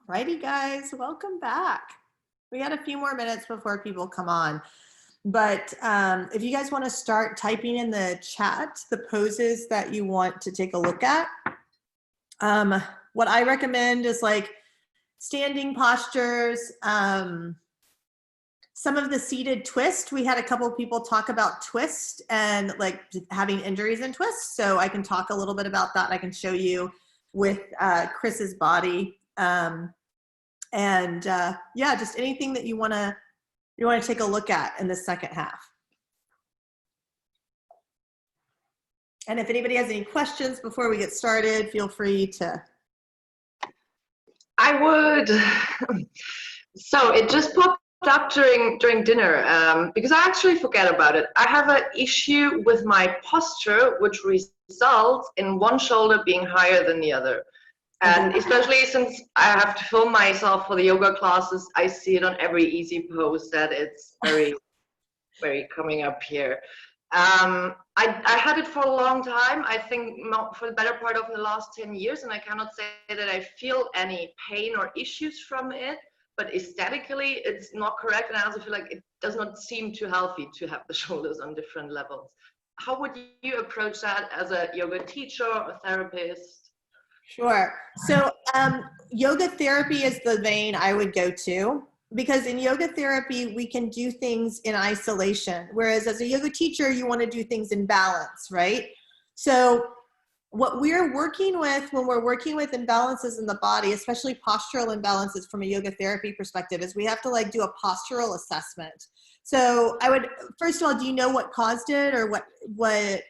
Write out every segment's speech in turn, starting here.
Righty, guys, welcome back. We got a few more minutes before people come on. But if you guys want to start typing in the chat the poses that you want to take a look at, what I recommend is like standing postures, some of the seated twist. We had a couple of people talk about twist and like having injuries in twist. So I can talk a little bit about that. I can show you with Chris's body. Yeah, just anything that you want to take a look at in the second half. And if anybody has any questions before we get started, feel free to. I would. So it just popped up during dinner because I actually forget about it. I have an issue with my posture, which results in one shoulder being higher than the other. And especially since I have to film myself for the yoga classes, I see it on every easy pose that it's very, very coming up here. I had it for a long time, I think for the better part of the last 10 years, and I cannot say that I feel any pain or issues from it, but aesthetically it's not correct, and I also feel like it does not seem too healthy to have the shoulders on different levels. How would you approach that as a yoga teacher or therapist? Sure. So yoga therapy is the vein I would go to, because in yoga therapy, we can do things in isolation. Whereas as a yoga teacher, you want to do things in balance, right? So what we're working with when we're working with imbalances in the body, especially postural imbalances from a yoga therapy perspective, is we have to like do a postural assessment. So I would, first of all, do you know what caused it or what?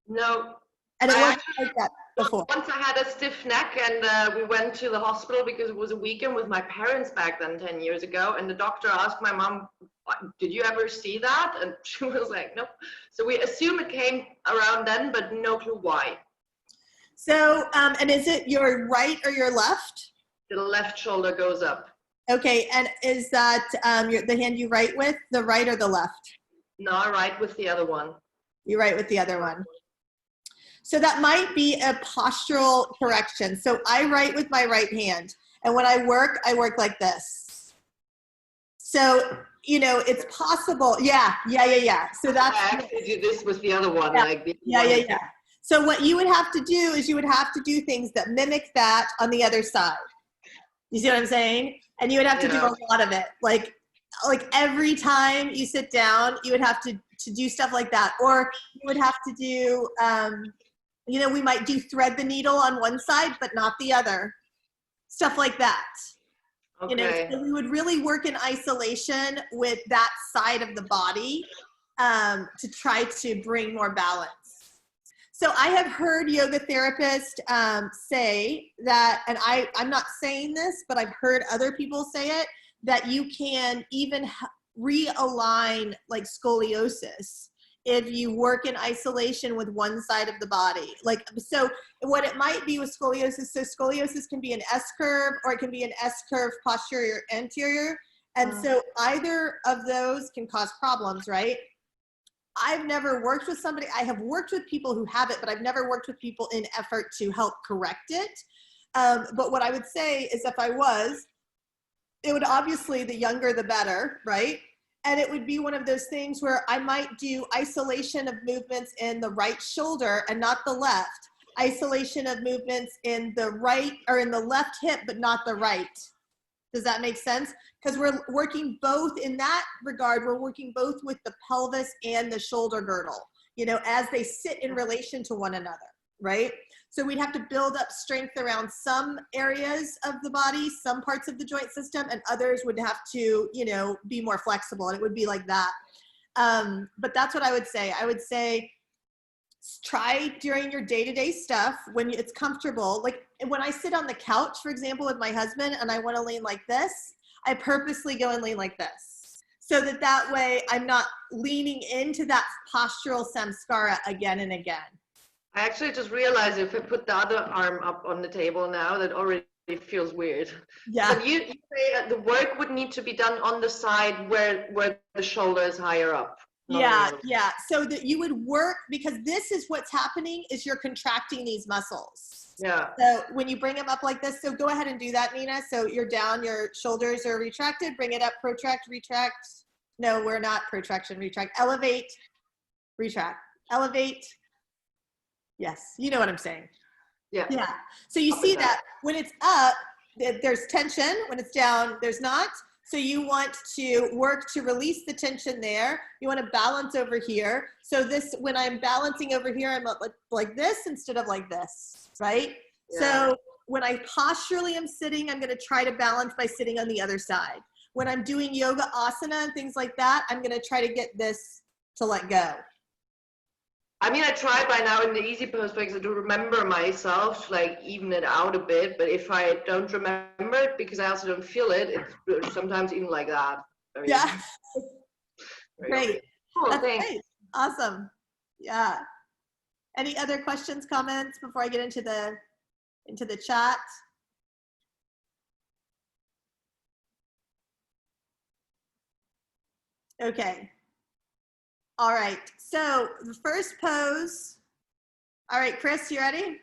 No. And it wasn't like that before. Once I had a stiff neck and we went to the hospital because it was a weekend with my parents back then 10 years ago, and the doctor asked my mom, did you ever see that? And she was like, nope. So we assume it came around then, but no clue why. So, and is it your right or your left? The left shoulder goes up. Okay, and is that the hand you write with, the right or the left? No, I write with the other one. You write with the other one. So that might be a postural correction. So I write with my right hand, and when I work like this. So, you know, it's possible. Yeah. So that's. I actually do this with the other one. Yeah. Like the Yeah. So what you would have to do is you would have to do things that mimic that on the other side. You see what I'm saying? And you would have to do a lot of it. Like every time you sit down, you would have to do stuff like that. Or you would have to do, you know, we might do thread the needle on one side, but not the other. Stuff like that. Okay. You know, so we would really work in isolation with that side of the body to try to bring more balance. So I have heard yoga therapists say that, and I'm not saying this, but I've heard other people say it, that you can even realign like scoliosis if you work in isolation with one side of the body. Like, so what it might be with scoliosis, so scoliosis can be an S-curve or it can be an S-curve posterior anterior. And so either of those can cause problems, right? I've never worked with somebody, I have worked with people who have it, but I've never worked with people in effort to help correct it. But what I would say is if I was, it would obviously, the younger the better, right? And it would be one of those things where I might do isolation of movements in the right shoulder and not the left. Isolation of movements in the right or in the left hip, but not the right. Does that make sense? Because we're working both in that regard, we're working both with the pelvis and the shoulder girdle, you know, as they sit in relation to one another, right? So we'd have to build up strength around some areas of the body, some parts of the joint system, and others would have to, you know, be more flexible, and it would be like that. But that's what I would say. I would say try during your day-to-day stuff when it's comfortable. Like when I sit on the couch, for example, with my husband, and I want to lean like this, I purposely go and lean like this. so that way I'm not leaning into that postural samskara again and again. I actually just realized if I put the other arm up on the table now, that already feels weird. Yeah. But you say that the work would need to be done on the side where the shoulder is higher up. Yeah, yeah. So that you would work, because this is what's happening is you're contracting these muscles. Yeah. So when you bring them up like this, so go ahead and do that, Nina. So you're down, your shoulders are retracted, bring it up, protract, retract. No, we're not protraction, retract, elevate, retract, elevate. Yes, you know what I'm saying. Yeah. Yeah. So you see that when it's up, there's tension. When it's down, there's not. So you want to work to release the tension there. You want to balance over here. So this, when I'm balancing over here, I'm up like this instead of like this, right? Yeah. So when I posturally am sitting, I'm going to try to balance by sitting on the other side. When I'm doing yoga asana and things like that, I'm going to try to get this to let go. I mean, I try by now in the easy pose because I do remember myself to like even it out a bit, but if I don't remember it because I also don't feel it, it's sometimes even like that. Yeah. Great. Cool, That's thanks. great. Awesome. Yeah. Any other questions, comments before I get into the chat? Okay. All right. So the first pose. All right, Chris, you ready?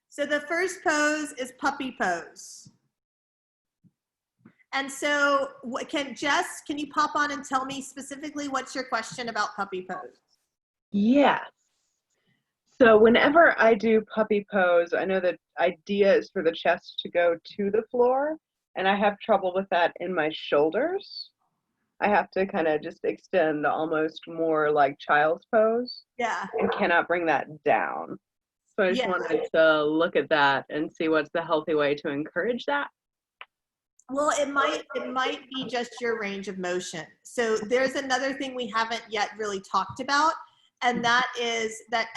So the first pose is puppy pose. And so can you pop on and tell me specifically what's your question about puppy pose? Yes. So whenever I do puppy pose, I know the idea is for the chest to go to the floor, and I have trouble with that in my shoulders. I have to kind of just extend almost more like child's pose. Yeah. And cannot bring that down. So I just wanted to look at that and see what's the healthy way to encourage that. Well, it might be just your range of motion. So there's another thing we haven't yet really talked about, and that is that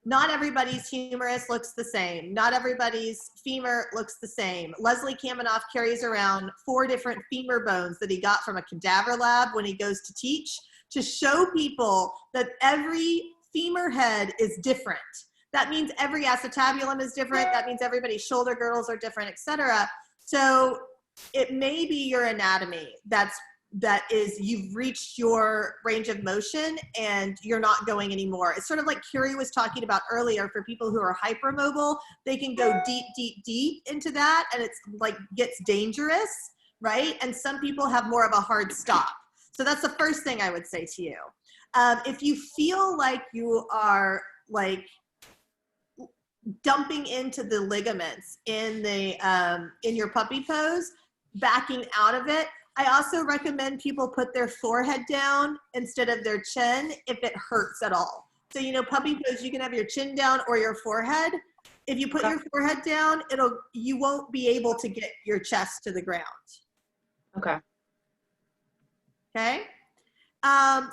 not everybody's humerus looks the same. Not everybody's femur looks the same. Leslie Kaminoff carries around 4 different femur bones that he got from a cadaver lab when he goes to teach, to show people that every femur head is different. That means every acetabulum is different. That means everybody's shoulder girdles are different, etc. So it may be your anatomy that is you've reached your range of motion and you're not going anymore. It's sort of like Curie was talking about earlier. For people who are hypermobile, they can go deep, deep, deep into that, and it's like gets dangerous, right? And some people have more of a hard stop. So that's the first thing I would say to you. If you feel like you are like dumping into the ligaments in your puppy pose, backing out of it, I also recommend people put their forehead down instead of their chin if it hurts at all. So, you know, puppy pose, you can have your chin down or your forehead. If you put your forehead down, you won't be able to get your chest to the ground. Okay. Okay.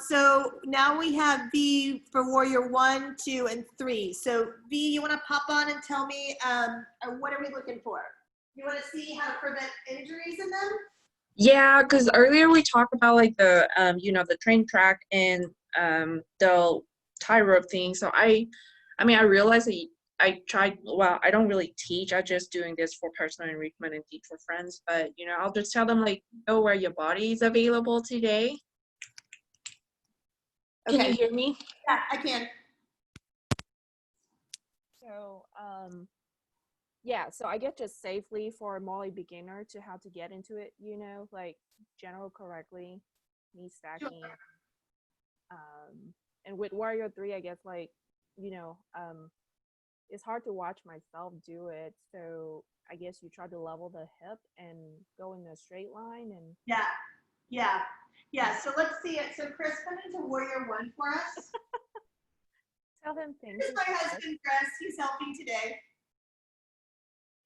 So now we have V for warrior 1, 2, and 3. So V, you want to pop on and tell me what are we looking for? You want to see how to prevent injuries in them? Yeah, because earlier we talked about like the the train track and the tie rope thing. So I realized that I tried. Well, I don't really teach. I just doing this for personal enrichment and teach for friends. But I'll just tell them like, go where your body is available today. Okay. Can you hear me? Yeah, I can. So yeah, so I get just safely for a more beginner to how to get into it, like general correctly, knee stacking. Sure. And with Warrior 3, I guess like, it's hard to watch myself do it. So I guess you try to level the hip and go in a straight line and Yeah. So let's see it. So Chris, come into Warrior 1 for us. tell them things. This is my husband, Chris. He's helping today.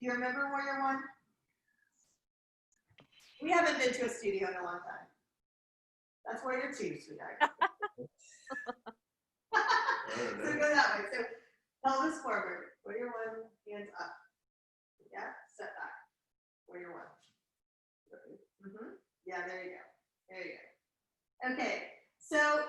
Do you remember Warrior 1? We haven't been to a studio in a long time. That's Warrior 2, sweetheart. So go that way. So pelvis forward. Warrior 1, hands up. Yeah, set back. Warrior 1. Yeah, there you go. There you go. Okay, so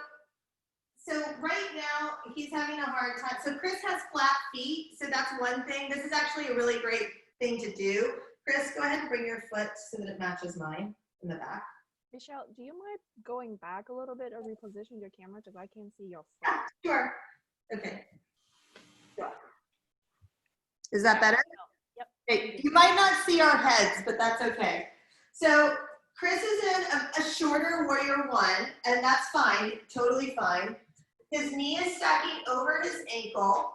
right now he's having a hard time. So Chris has flat feet, so that's one thing. This is actually a really great thing to do. Chris, go ahead and bring your foot so that it matches mine in the back. Michelle, do you mind going back a little bit or reposition your camera because I can't see your Yeah, foot? sure. Okay. Sure. Is that better? Yep. Okay. You might not see our heads, but that's okay. So Chris is in a shorter warrior one, and that's fine, totally fine. His knee is stacking over his ankle.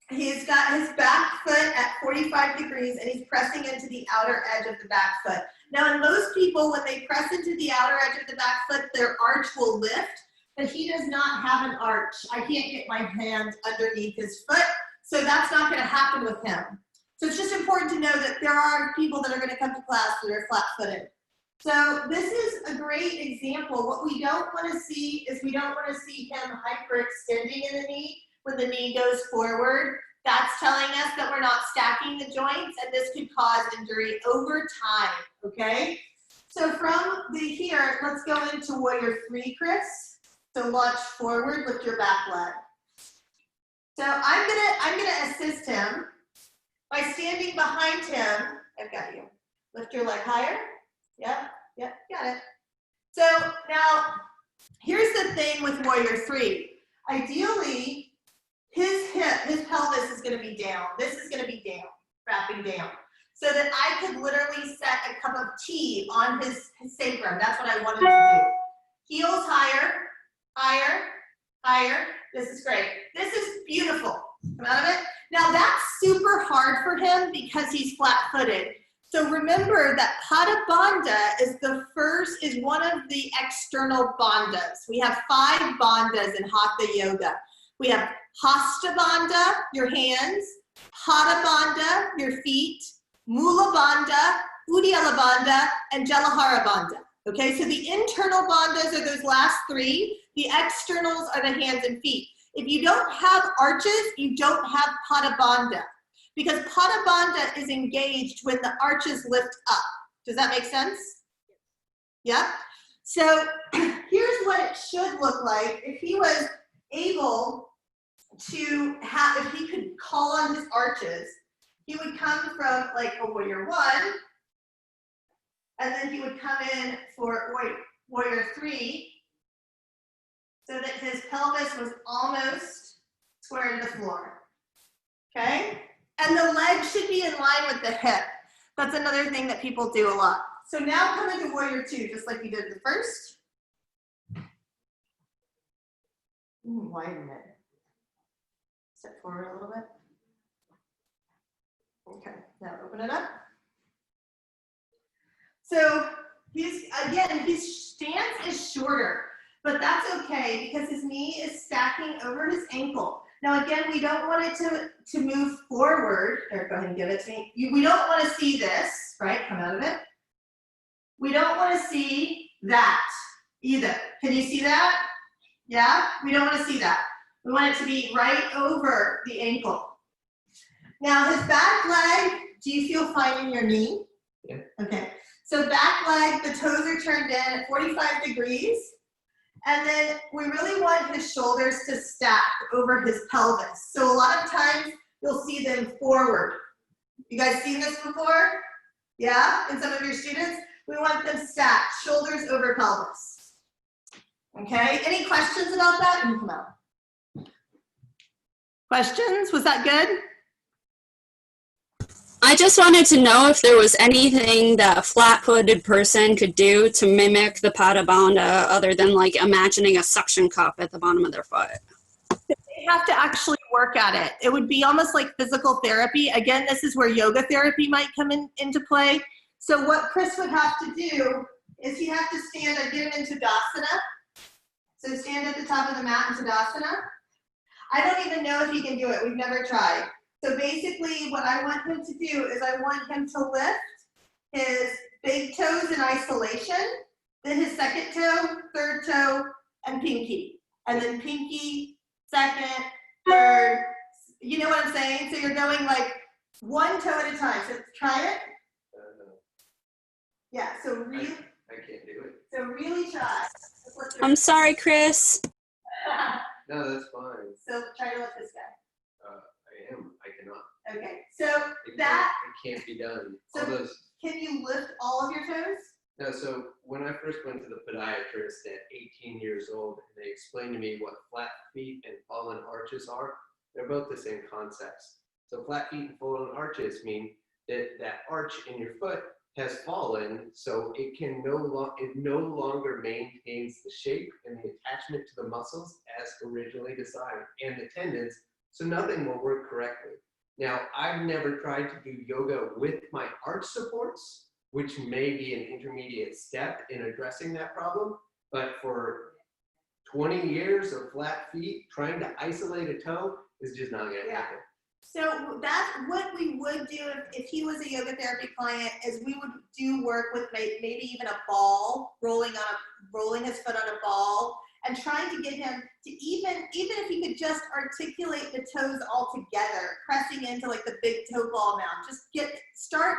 He's got his back foot at 45 degrees, and he's pressing into the outer edge of the back foot. Now, in most people, when they press into the outer edge of the back foot, their arch will lift, but he does not have an arch. I can't get my hand underneath his foot, so that's not going to happen with him. So it's just important to know that there are people that are going to come to class that are flat-footed. So this is a great example. What we don't want to see is we don't want to see him hyperextending in the knee when the knee goes forward. That's telling us that we're not stacking the joints, and this could cause injury over time, okay? So from here, let's go into warrior 3, Chris. So launch forward, lift your back leg. So I'm gonna assist him by standing behind him. I've got you. Lift your leg higher. Yep, got it. So now, here's the thing with warrior 3. Ideally, his pelvis is going to be down. This is going to be down, wrapping down, so that I could literally set a cup of tea on his sacrum. That's what I wanted to do. Heels higher, higher, higher. This is great. This is beautiful. Come out of it. Now that's super hard for him because he's flat-footed. So remember that Pada Bandha is one of the external bandhas. We have 5 bandhas in Hatha Yoga. We have Hasta Bandha, your hands, Pada Bandha, your feet, Mula Bandha, Uddiyana Bandha, and Jalahara Bandha. Okay, so the internal bandhas are those last 3. The externals are the hands and feet. If you don't have arches, you don't have Pada Bandha, because Pada Bandha is engaged when the arches lift up. Does that make sense? Yeah? So here's what it should look like if he was able to have, if he could call on his arches. He would come from like a warrior 1, and then he would come in for warrior 3, so that his pelvis was almost square to the floor. Okay? And the leg should be in line with the hip. That's another thing that people do a lot. So now come into warrior 2, just like we did the first. Widen it. Step forward a little bit. Okay, now open it up. So his stance is shorter, but that's okay because his knee is stacking over his ankle. Now again, we don't want it to move forward. Here, go ahead and give it to me. We don't want to see this, right? Come out of it. We don't want to see that either. Can you see that? Yeah? We don't want to see that. We want it to be right over the ankle. Now his back leg, do you feel fine in your knee? Yeah. Okay. So back leg, the toes are turned in at 45 degrees. And then we really want his shoulders to stack over his pelvis. So a lot of times you'll see them forward. You guys seen this before? Yeah? In some of your students? We want them stacked, shoulders over pelvis. Okay? Any questions about that? You can come out. Questions? Was that good? I just wanted to know if there was anything that a flat-footed person could do to mimic the Pada Bandha other than like imagining a suction cup at the bottom of their foot. They have to actually work at it. It would be almost like physical therapy. Again, this is where yoga therapy might come into play. So what Chris would have to do is he'd have to stand and get him in Tadasana. So stand at the top of the mat in Tadasana. I don't even know if he can do it. We've never tried. So basically what I want him to do is I want him to lift his big toes in isolation, then his second toe, third toe, and pinky. And then pinky, second, third. You know what I'm saying? So you're going like one toe at a time. So try it. Yeah, so really, I can't do it. so really try. Just lift your- I'm sorry, Chris. No, that's fine. So try to lift this guy. I cannot. Okay, so It that, can't be done. So- All those. can you lift all of your toes? No, so when I first went to the podiatrist at 18 years old, and they explained to me what flat feet and fallen arches are, they're both the same concepts. So flat feet and fallen arches mean that that arch in your foot has fallen, so it can no longer maintains the shape and the attachment to the muscles as originally designed and the tendons, so nothing will work correctly. Now, I've never tried to do yoga with my arch supports, which may be an intermediate step in addressing that problem, but for 20 years of flat feet, trying to isolate a toe is just not gonna happen. So that's what we would do if he was a yoga therapy client, is we would do work with maybe even a ball, rolling his foot on a ball, and trying to get him to even if he could just articulate the toes all together, pressing into like the big toe ball mound, just start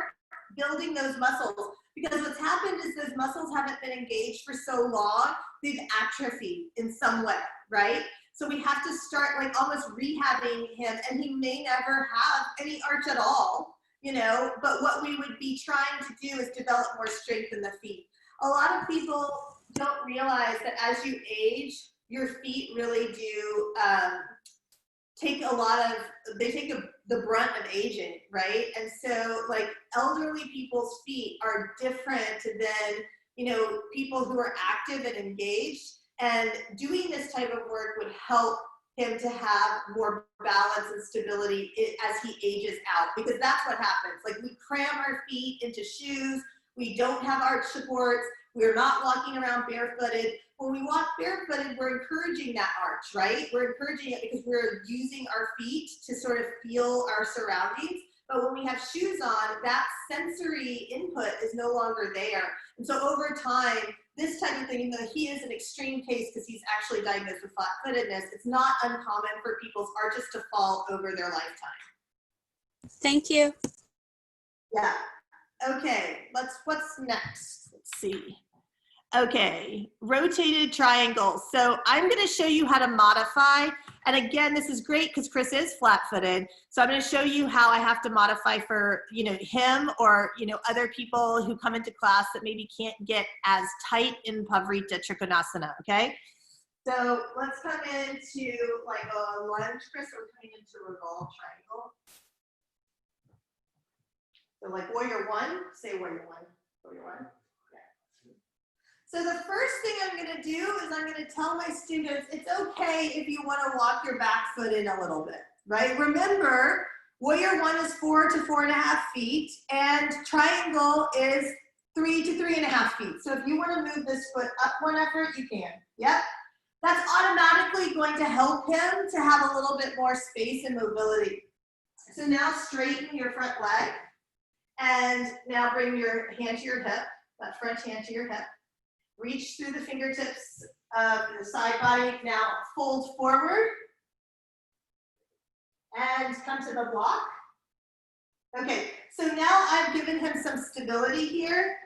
building those muscles. Because what's happened is those muscles haven't been engaged for so long, they've atrophied in some way, right? So we have to start like almost rehabbing him, and he may never have any arch at all, you know, but what we would be trying to do is develop more strength in the feet. A lot of people don't realize that as you age, your feet really do take the brunt of aging, right? And so like elderly people's feet are different than, you know, people who are active and engaged. And doing this type of work would help him to have more balance and stability as he ages out, because that's what happens. Like we cram our feet into shoes, we don't have arch supports, we're not walking around barefooted. When we walk barefooted, we're encouraging that arch, right? We're encouraging it because we're using our feet to sort of feel our surroundings. But when we have shoes on, that sensory input is no longer there. And so over time, this type of thing, even though he is an extreme case because he's actually diagnosed with flat-footedness, it's not uncommon for people's arches to fall over their lifetime. Thank you. Yeah. Okay, what's next? Let's see. Okay, rotated triangles. So I'm going to show you how to modify. And again, this is great because Chris is flat-footed. So I'm going to show you how I have to modify for, you know, him or, you know, other people who come into class that maybe can't get as tight in Pavarita Trikonasana, okay? So let's come into like a lunge, Chris, or coming into a revolved triangle. So like warrior one, say warrior one, warrior one. So the first thing I'm going to do is I'm going to tell my students it's okay if you want to walk your back foot in a little bit, right? Remember, warrior one is 4 to 4.5 feet, and triangle is 3 to 3.5 feet. So if you want to move this foot up one effort, you can. Yep. That's automatically going to help him to have a little bit more space and mobility. So now straighten your front leg, and now bring your hand to your hip, that front hand to your hip. Reach through the fingertips of the side body. Now fold forward and come to the block. Okay, so now I've given him some stability here.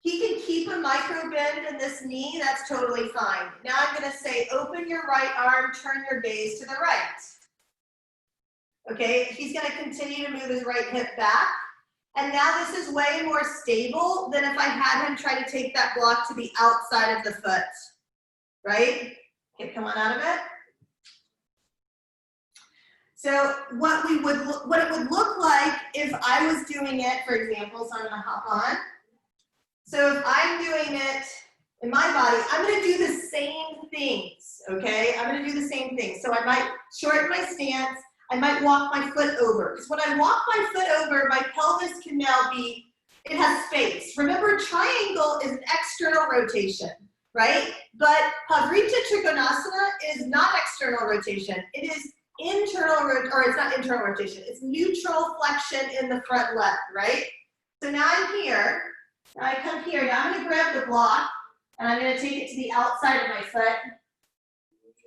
He can keep a micro bend in this knee, that's totally fine. Now I'm gonna say, open your right arm, turn your gaze to the right. Okay, he's gonna continue to move his right hip back. And now this is way more stable than if I had him try to take that block to the outside of the foot, right? Okay, come on out of it. So what it would look like if I was doing it, for example, so I'm gonna hop on. So if I'm doing it in my body, I'm gonna do the same things, okay? I'm gonna do the same things. So I might shorten my stance, I might walk my foot over. Because when I walk my foot over, my pelvis can now be, it has space. Remember, triangle is an external rotation, right? But Pavarita Trikonasana is not external rotation. It is internal, or it's not internal rotation. It's neutral flexion in the front leg, right? So now I'm here. Now I come here. Now I'm going to grab the block, and I'm going to take it to the outside of my foot.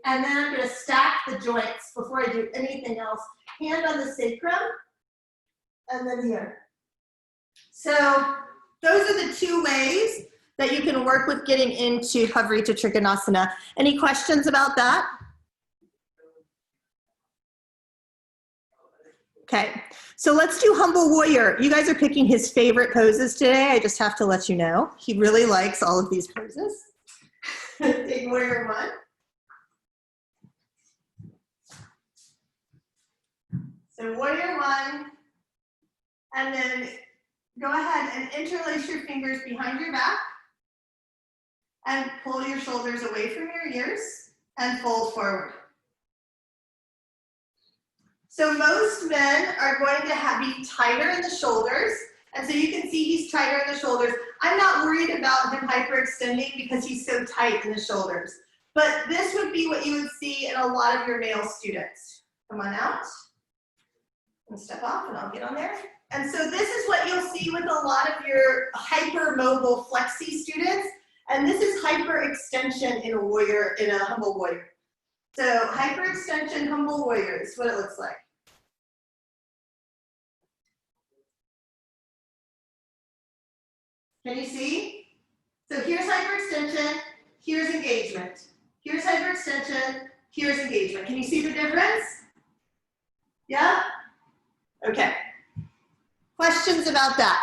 And then I'm going to stack the joints before I do anything else. Hand on the sacrum, and then here. So those are the two ways that you can work with getting into Pavarita Trikonasana. Any questions about that? Okay, so let's do Humble Warrior. You guys are picking his favorite poses today. I just have to let you know. He really likes all of these poses. Big Warrior 1. So Warrior 1, and then go ahead and interlace your fingers behind your back and pull your shoulders away from your ears and fold forward. So most men are going to be tighter in the shoulders, and so you can see he's tighter in the shoulders. I'm not worried about him hyperextending because he's so tight in the shoulders, but this would be what you would see in a lot of your male students. Come on out. And step off and I'll get on there. And so this is what you'll see with a lot of your hypermobile flexi students. And this is hyperextension in a warrior, in a humble warrior. So hyperextension humble warrior is what it looks like. Can you see? So here's hyperextension, here's engagement. Here's hyperextension, here's engagement. Can you see the difference? Yeah? Okay. Questions about that?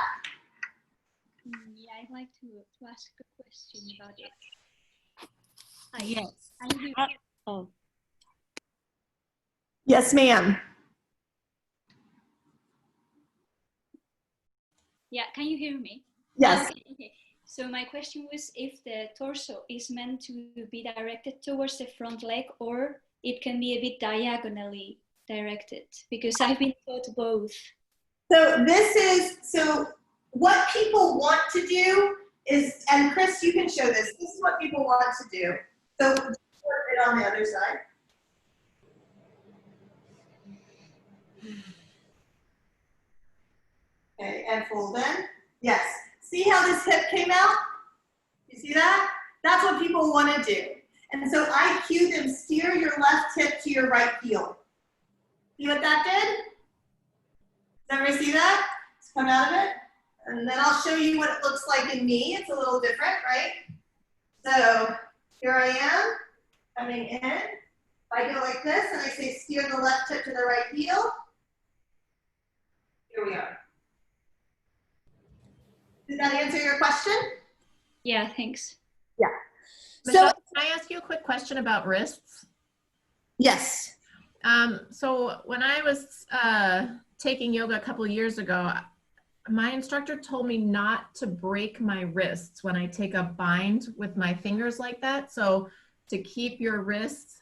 Yeah, I'd like to ask a question about it. Yes. Oh. Yes, ma'am. Yeah, can you hear me? Yes. Okay. So my question was if the torso is meant to be directed towards the front leg or it can be a bit diagonally directed, because I've been taught both. So this is, so what people want to do is, and Chris, you can show this. This is what people want to do. So put it on the other side. Okay, and fold in. Yes. See how this hip came out? You see that? That's what people want to do. And so I cue them, steer your left hip to your right heel. See what that did? Does everybody see that? Let's come out of it. And then I'll show you what it looks like in me. It's a little different, right? So here I am, coming in. If I go like this and I say steer the left hip to the right heel, here we are. Did that answer your question? Yeah, thanks. Yeah. Michelle, So, can I ask you a quick question about wrists? yes. So when I was taking yoga a couple of years ago, my instructor told me not to break my wrists when I take a bind with my fingers like that. So to keep your wrists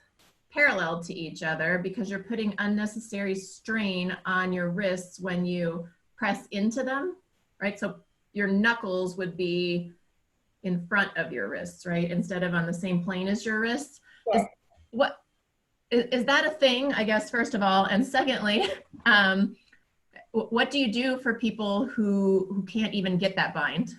parallel to each other, because you're putting unnecessary strain on your wrists when you press into them, right? So your knuckles would be in front of your wrists, right? Instead of on the same plane as your wrists. Yes. Is that a thing, I guess, first of all? And secondly, what do you do for people who can't even get that bind?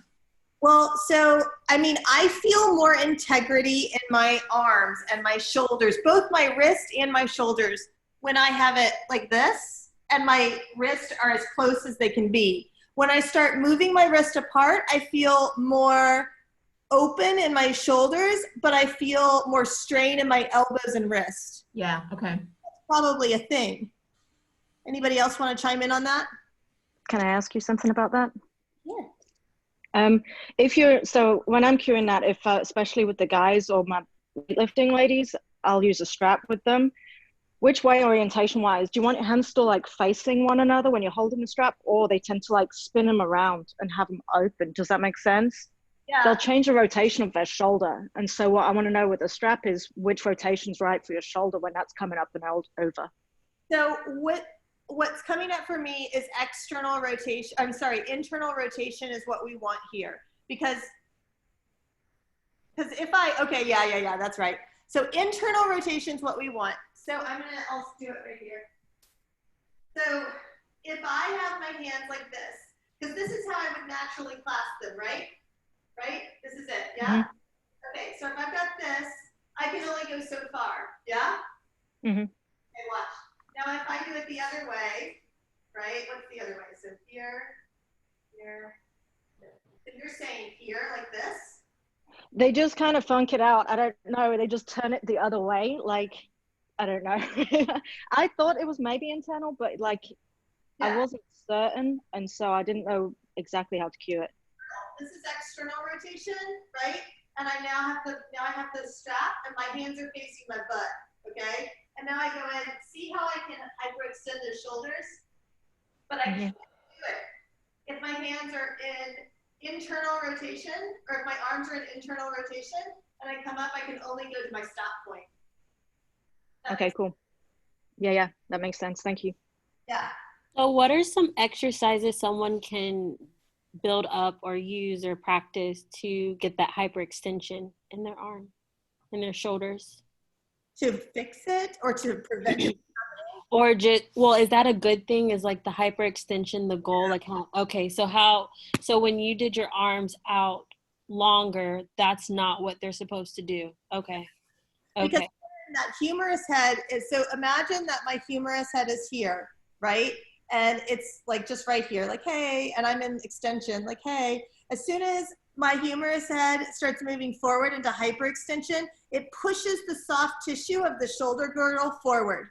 Well, so, I mean, I feel more integrity in my arms and my shoulders, both my wrist and my shoulders, when I have it like this, and my wrists are as close as they can be. When I start moving my wrist apart, I feel more open in my shoulders, but I feel more strain in my elbows and wrists. Yeah, okay. That's probably a thing. Anybody else want to chime in on that? Can I ask you something about that? Yeah. If you're, so when I'm cueing that, if especially with the guys or my weightlifting ladies, I'll use a strap with them. Which way orientation wise, do you want your hands still like facing one another when you're holding the strap, or they tend to like spin them around and have them open? Does that make sense? Yeah. They'll change the rotation of their shoulder. And so what I want to know with the strap is which rotation's right for your shoulder when that's coming up and over. So what's coming up for me is external rotation. I'm sorry, internal rotation is what we want here. Because if okay, yeah, that's right. So internal rotation is what we want. So I'll do it right here. So if I have my hands like this, because this is how I would naturally clasp them, right? Right? This is it, yeah? Mm-hmm. Okay, so if I've got this, I can only go so far, yeah? Mm-hmm. Okay, watch. Now if I do it the other way, right? What's the other way? So here, here. And you're saying here like this? They just kind of funk it out. I don't know. They just turn it the other way. Like, I don't know. I thought it was maybe internal, but like, I wasn't certain. And so I didn't know exactly how to cue it. This is external rotation, right? And I now have the strap and my hands are facing my butt, okay? And now I go in, see how I can hyperextend the shoulders? But I can't do it. If my hands are in internal rotation, or if my arms are in internal rotation, and I come up, I can only go to my stop point. Okay, cool. Yeah, that makes sense. Thank you. Yeah. So what are some exercises someone can build up or use or practice to get that hyperextension in their arm, in their shoulders? To fix it or to prevent it? Or just, well, is that a good thing? Is like the hyperextension the goal? Like how, okay, so when you did your arms out longer, that's not what they're supposed to do. Okay. Because that humerus head is, so imagine that my humerus head is here, right? And it's like just right here, like, hey, and I'm in extension, like, hey. As soon as my humerus head starts moving forward into hyperextension, it pushes the soft tissue of the shoulder girdle forward.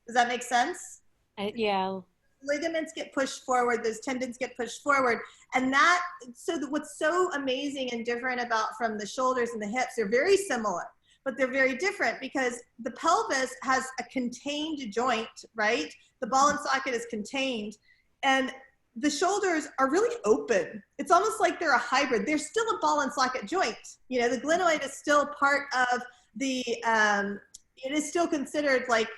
Does that make sense? Yeah. Ligaments get pushed forward, those tendons get pushed forward. And that, so what's so amazing and different about from the shoulders and the hips, they're very similar, but they're very different because the pelvis has a contained joint, right? The ball and socket is contained, and the shoulders are really open. It's almost like they're a hybrid. They're still a ball and socket joint. You know, the glenoid is still part of the, it is still considered like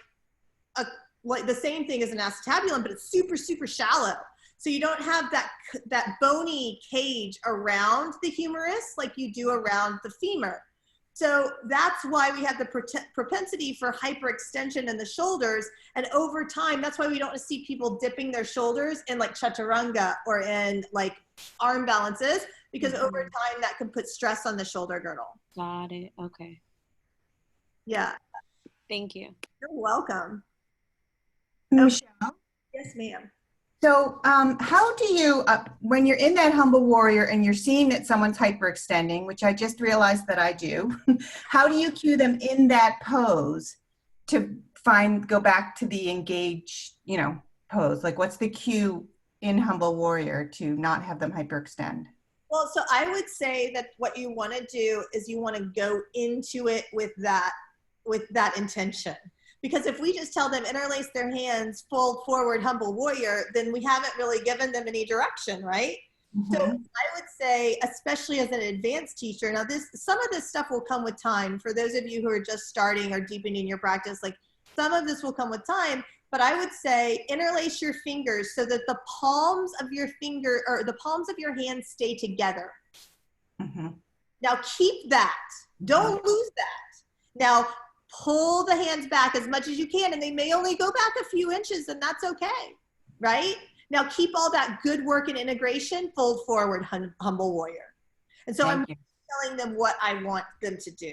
the same thing as an acetabulum, but it's super, super shallow. So you don't have that bony cage around the humerus like you do around the femur. So that's why we have the propensity for hyperextension in the shoulders. And over time, that's why we don't see people dipping their shoulders in like chaturanga or in like arm balances, because over time that can put stress on the shoulder girdle. Got it. Okay. Yeah. Thank you. You're welcome. Michelle? Yes, ma'am. So how do you, when you're in that humble warrior and you're seeing that someone's hyperextending, which I just realized that I do, how do you cue them in that pose to go back to the engaged, pose? Like what's the cue in humble warrior to not have them hyperextend? Well, so I would say that what you want to do is you want to go into it with that intention. Because if we just tell them interlace their hands, fold forward, humble warrior, then we haven't really given them any direction, right? So I would say, especially as an advanced teacher, now some of this stuff will come with time. For those of you who are just starting or deepening your practice, like some of this will come with time, but I would say interlace your fingers so that the palms of your finger or the palms of your hands stay together. Now keep that, don't lose that. Now, pull the hands back as much as you can, and they may only go back a few inches, and that's okay, right? Now keep all that good work and integration, fold forward, humble warrior. And so I'm telling them what I want them to do.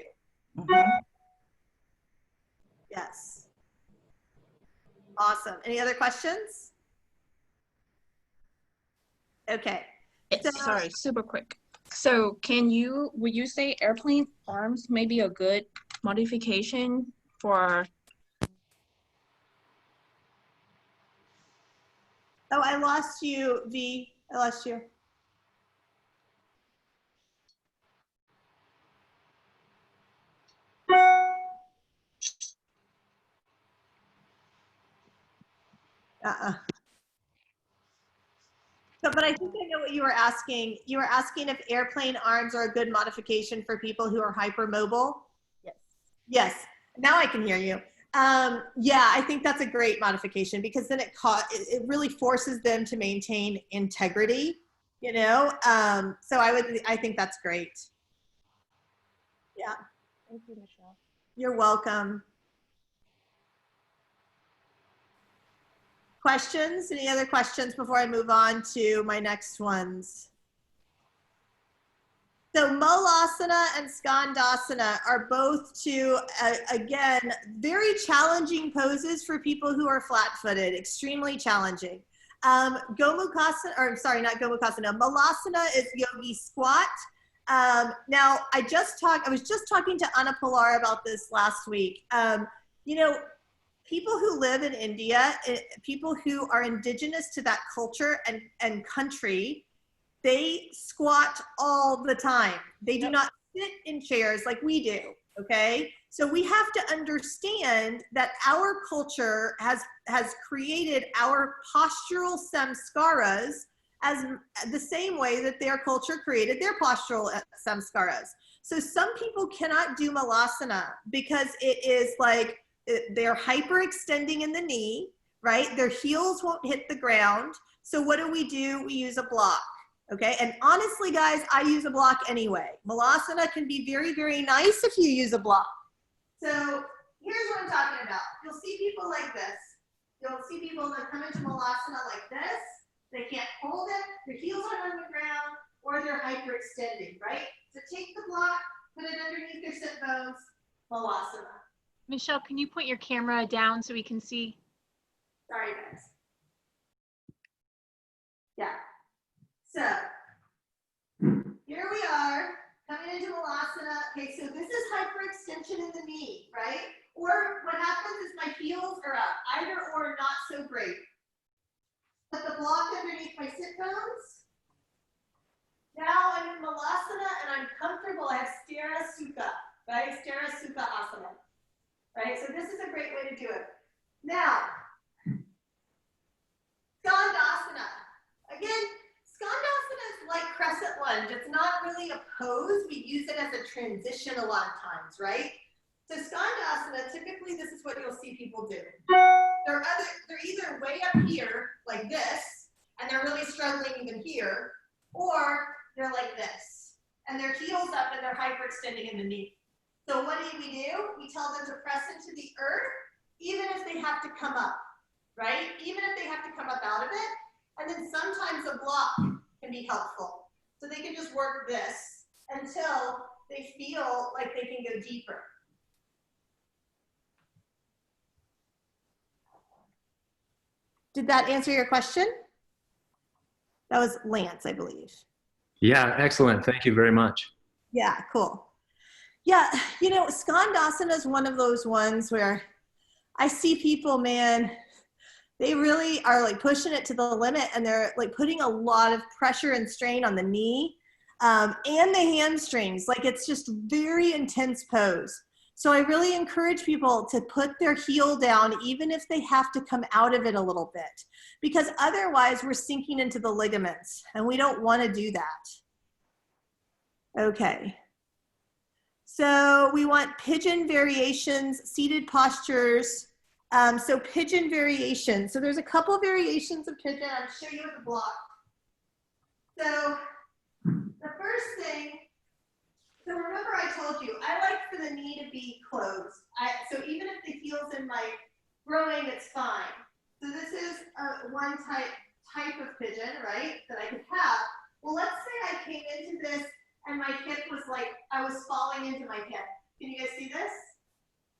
Yes. Awesome. Any other questions? Okay. So, sorry, super quick. So would you say airplane arms may be a good modification for? Oh, I lost you, V. I lost you. But I think I know what you were asking. You were asking if airplane arms are a good modification for people who are hypermobile. Yes. Yes. Now I can hear you. Yeah, I think that's a great modification because then it really forces them to maintain integrity, So I think that's great. Yeah. Thank you, Michelle. You're welcome. Questions? Any other questions before I move on to my next ones? So Malasana and Skandasana are both two, again, very challenging poses for people who are flat-footed, extremely challenging. Gomukhasana, or sorry, not Gomukhasana, Malasana is yogi squat. Now, I was just talking to Anna Pilar about this last week. You know, people who live in India, people who are indigenous to that culture and country, they squat all the time. They do not sit in chairs like we do, okay? So we have to understand that our culture has created our postural samskaras as the same way that their culture created their postural samskaras. So some people cannot do malasana because it is like they're hyperextending in the knee, right? Their heels won't hit the ground. So what do? We use a block, okay? And honestly, guys, I use a block anyway. Malasana can be very, very nice if you use a block. So here's what I'm talking about. You'll see people like this. You'll see people that come into malasana like this. They can't hold it. Their heels are on the ground, or they're hyperextending, right? So take the block, put it underneath their sit bones, malasana. Michelle, can you point your camera down so we can see? Sorry, guys. Yeah. So here we are coming into malasana. Okay, so this is hyperextension in the knee, right? Or what happens is my heels are up, either or not so great. Put the block underneath my sit bones. Now I'm in malasana and I'm comfortable. I have Sthira Sukha, right? Sthira Sukha asana, right? So this is a great way to do it. Now, skandasana. Again, skandasana is like crescent lunge. It's not really a pose. We use it as a transition a lot of times, right? So skandasana, typically this is what you'll see people do. They're either way up here like this, and they're really struggling even here, or they're like this, and their heels up and they're hyperextending in the knee. So what do? We tell them to press into the earth, even if they have to come up, right? Even if they have to come up out of it. And then sometimes a block can be helpful. So they can just work this until they feel like they can go deeper. Did that answer your question? That was Lance, I believe. Yeah, excellent. Thank you very much. Yeah, cool. Yeah, you know, skandasana is one of those ones where I see people, man, they really are like pushing it to the limit, and they're like putting a lot of pressure and strain on the knee and the hamstrings. Like it's just very intense pose. So I really encourage people to put their heel down, even if they have to come out of it a little bit, because otherwise we're sinking into the ligaments, and we don't want to do that. Okay. So we want pigeon variations, seated postures. So pigeon variation. So there's a couple variations of pigeon. I'll show you with the block. So the first thing, so remember I told you, I like for the knee to be closed. So even if the heel's in my groin, it's fine. So this is one type of pigeon, right, that I could have. Well, let's say I came into this and my hip was like, I was falling into my hip. Can you guys see this?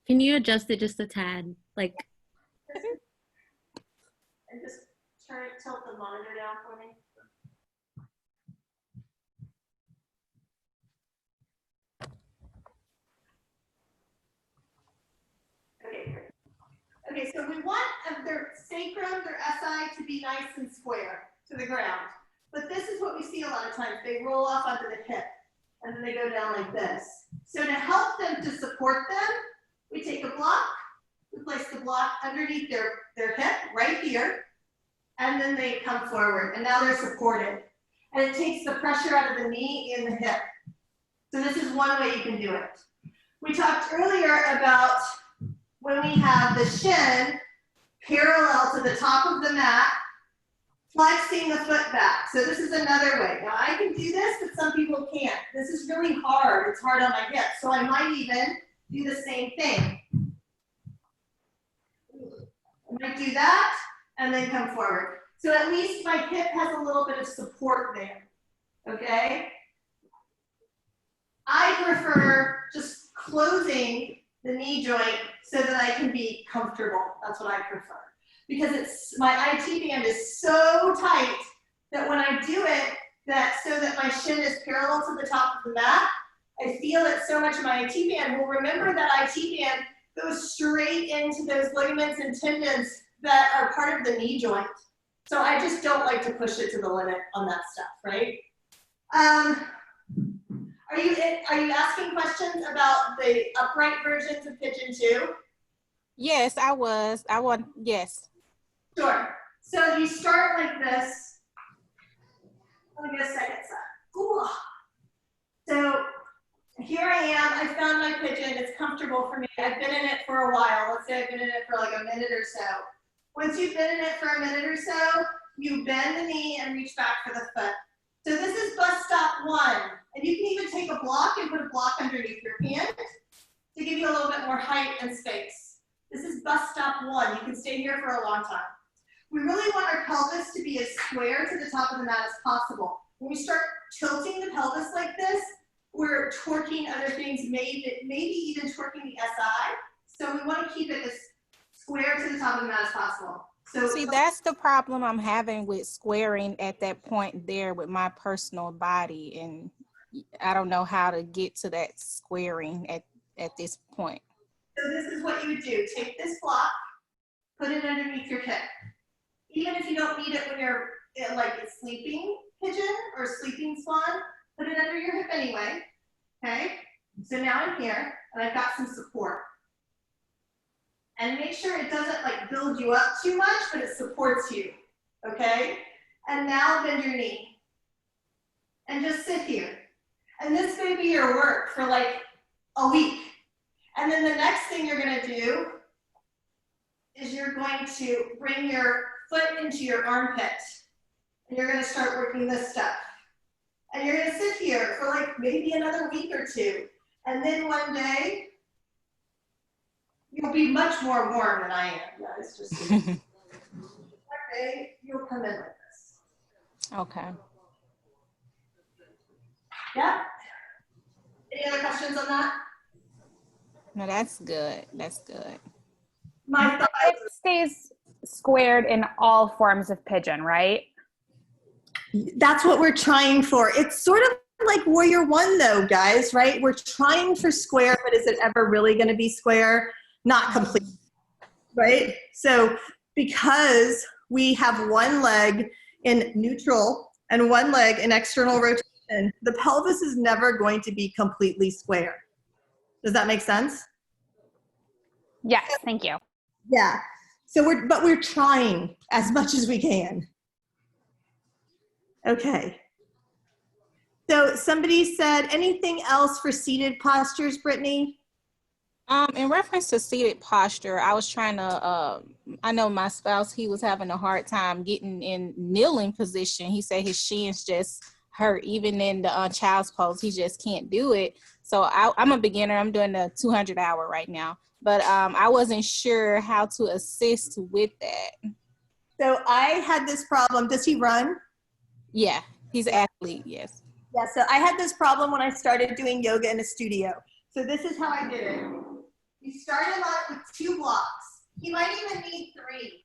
Can you adjust it just a tad? Like, and just tilt the monitor down for me. Okay, great. Okay, so we want their sacrum, their SI to be nice and square to the ground. But this is what we see a lot of times. They roll off onto the hip, and then they go down like this. So to help them, to support them, we take a block, we place the block underneath their hip right here, and then they come forward, and now they're supported. And it takes the pressure out of the knee in the hip. So this is one way you can do it. We talked earlier about when we have the shin parallel to the top of the mat, flexing the foot back. So this is another way. Now I can do this, but some people can't. This is really hard. It's hard on my hip. So I might even do the same thing. I might do that and then come forward. So at least my hip has a little bit of support there, okay? I prefer just closing the knee joint so that I can be comfortable. That's what I prefer. because my IT band is so tight that when I do it, so that my shin is parallel to the top of the mat, I feel it so much in my IT band. Well, remember that IT band goes straight into those ligaments and tendons that are part of the knee joint. So I just don't like to push it to the limit on that stuff, right? Are you asking questions about the upright versions of pigeon too? Yes, I was. Yes. Sure. So you start like this. Let me get a second set. Ooh. So here I am. I found my pigeon. It's comfortable for me. I've been in it for a while. Let's say I've been in it for like a minute or so. Once you've been in it for a minute or so, you bend the knee and reach back for the foot. So this is bus stop 1. And you can even take a block and put a block underneath your hand to give you a little bit more height and space. This is bus stop 1. You can stay here for a long time. We really want our pelvis to be as square to the top of the mat as possible. When we start tilting the pelvis like this, we're torquing other things, maybe even torquing the SI. So we want to keep it as square to the top of the mat as possible. So see, that's the problem I'm having with squaring at that point there with my personal body, and I don't know how to get to that squaring at this point. So this is what you would do. Take this block, put it underneath your hip. Even if you don't need it when you're like a sleeping pigeon or sleeping swan, put it under your hip anyway, okay? So now I'm here and I've got some support. And make sure it doesn't like build you up too much, but it supports you, okay? And now bend your knee and just sit here. And this may be your work for like a week. And then the next thing you're gonna do is you're going to bring your foot into your armpit. And you're gonna start working this stuff. And you're gonna sit here for like maybe another week or 2. And then one day, you'll be much more warm than I am, guys. Just so okay, you'll come in like this. Okay. Yeah? Any other questions on that? No, that's good. That's good. My thought it stays squared in all forms of pigeon, right? That's what we're trying for. It's sort of like Warrior 1 though, guys, right? We're trying for square, but is it ever really going to be square? Not complete, right? So because we have one leg in neutral and one leg in external rotation, the pelvis is never going to be completely square. Does that make sense? Yes, thank you. Yeah. So we're trying as much as we can. Okay. So somebody said, anything else for seated postures, Brittany? In reference to seated posture, I was trying to, I know my spouse, he was having a hard time getting in kneeling position. He said his shins just hurt, even in the child's pose, he just can't do it. So I'm a beginner, I'm doing the 200 hour right now, but I wasn't sure how to assist with that. So I had this problem. Does he run? Yeah, he's an athlete, yes. Yeah, so I had this problem when I started doing yoga in a studio. So this is how I did it. You start him out with 2 blocks. He might even need 3.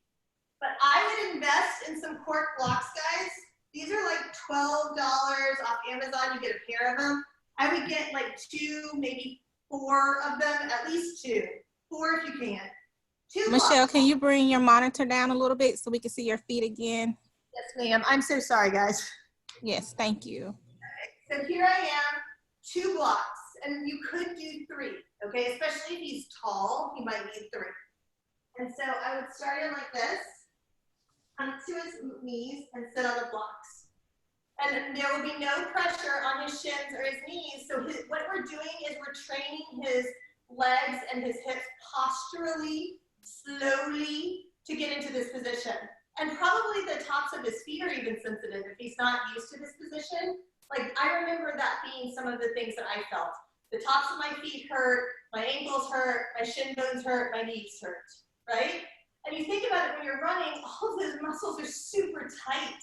But I would invest in some cork blocks, guys. These are like $12 off Amazon. You get a pair of them. I would get like 2, maybe 4 of them, at least 2. 4 if you can. 2 Michelle, blocks. can you bring your monitor down a little bit so we can see your feet again? Yes, ma'am. I'm so sorry, guys. Yes, thank you. So here I am, 2 blocks, and you could do 3, okay? Especially if he's tall, he might need 3. And so I would start him like this, onto his knees, and sit on the blocks. And there will be no pressure on his shins or his knees. So what we're doing is we're training his legs and his hips posturally, slowly, to get into this position. And probably the tops of his feet are even sensitive if he's not used to this position. Like, I remember that being some of the things that I felt. The tops of my feet hurt, my ankles hurt, my shin bones hurt, my knees hurt, right? And you think about it when you're running, all of those muscles are super tight.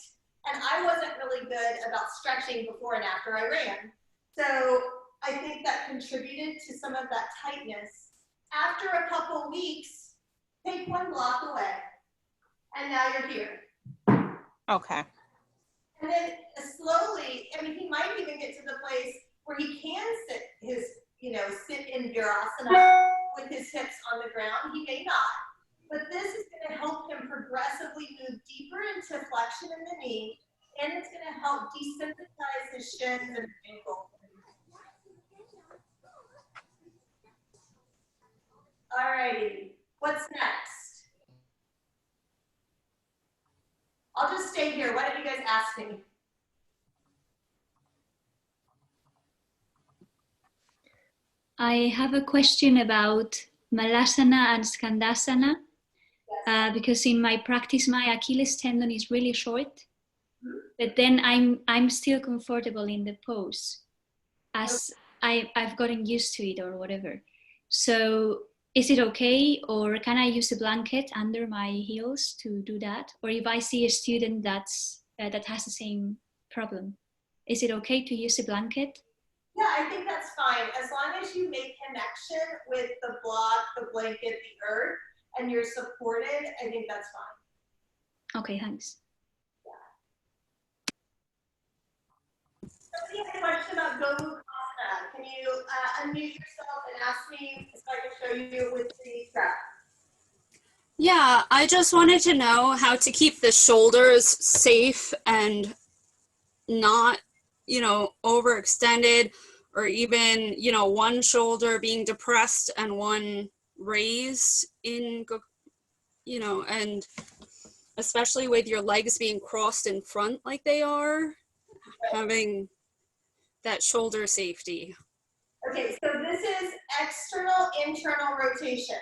And I wasn't really good about stretching before and after I ran. So I think that contributed to some of that tightness. After a couple weeks, take 1 block away. And now you're here. Okay. And then slowly, I mean, he might even get to the place where he can sit in Virasana with his hips on the ground. He may not, but this is going to help him progressively move deeper into flexion in the knee, and it's going to help desensitize his shins and his ankles. All righty, what's next? I'll just stay here. Why don't you guys ask me? I have a question about Malasana and Skandasana, because in my practice, my Achilles tendon is really short, but then I'm still comfortable in the pose, as I've gotten used to it or whatever. So is it okay, or can I use a blanket under my heels to do that? Or if I see a student that has the same problem, is it okay to use a blanket? Yeah, I think that's fine. As long as you make connection with the block, the blanket, the earth, and you're supported, I think that's fine. Okay, thanks. Somebody had a question about Gomukhana. Can you unmute yourself and ask me so I can show you with the strap? Yeah, I just wanted to know how to keep the shoulders safe and not, overextended, or even, one shoulder being depressed and one raised and especially with your legs being crossed in front like they are, having that shoulder safety. Okay, so this is external, internal rotation.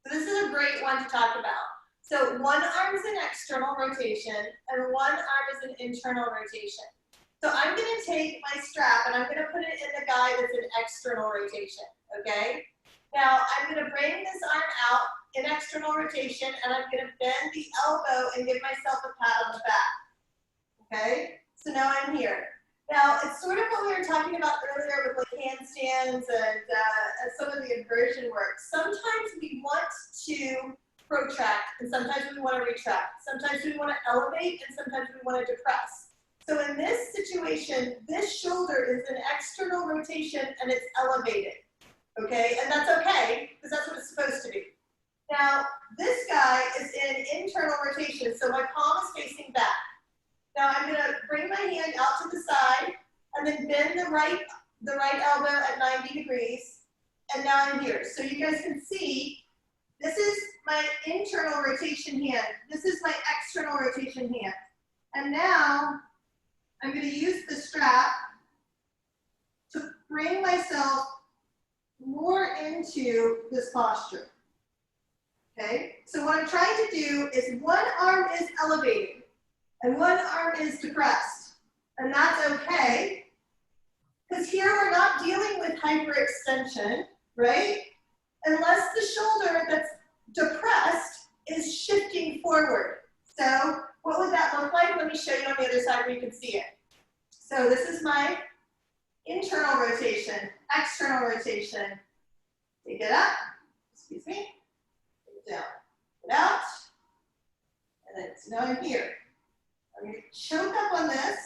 So this is a great one to talk about. So one arm is an external rotation and one arm is an internal rotation. So I'm going to take my strap and I'm going to put it in the guy that's an external rotation, okay? Now I'm going to bring this arm out in external rotation and I'm going to bend the elbow and give myself a pat on the back, okay? So now I'm here. Now it's sort of what we were talking about earlier with like handstands and some of the inversion work. Sometimes we want to protract and sometimes we want to retract. Sometimes we want to elevate and sometimes we want to depress. So in this situation, this shoulder is an external rotation and it's elevated, okay? And that's okay, because that's what it's supposed to be. Now, this guy is in internal rotation, so my palm is facing back. Now I'm gonna bring my hand out to the side and then bend the right elbow at 90 degrees. And now I'm here. So you guys can see, this is my internal rotation hand. This is my external rotation hand. And now, I'm going to use the strap to bring myself more into this posture. Okay, so what I'm trying to do is one arm is elevating and one arm is depressed. And that's okay, because here we're not dealing with hyperextension, right? Unless the shoulder that's depressed is shifting forward. So what would that look like? Let me show you on the other side where you can see it. So this is my internal rotation, external rotation. Take it up, excuse me, take it down, get out, and then now I'm here. I'm going to choke up on this.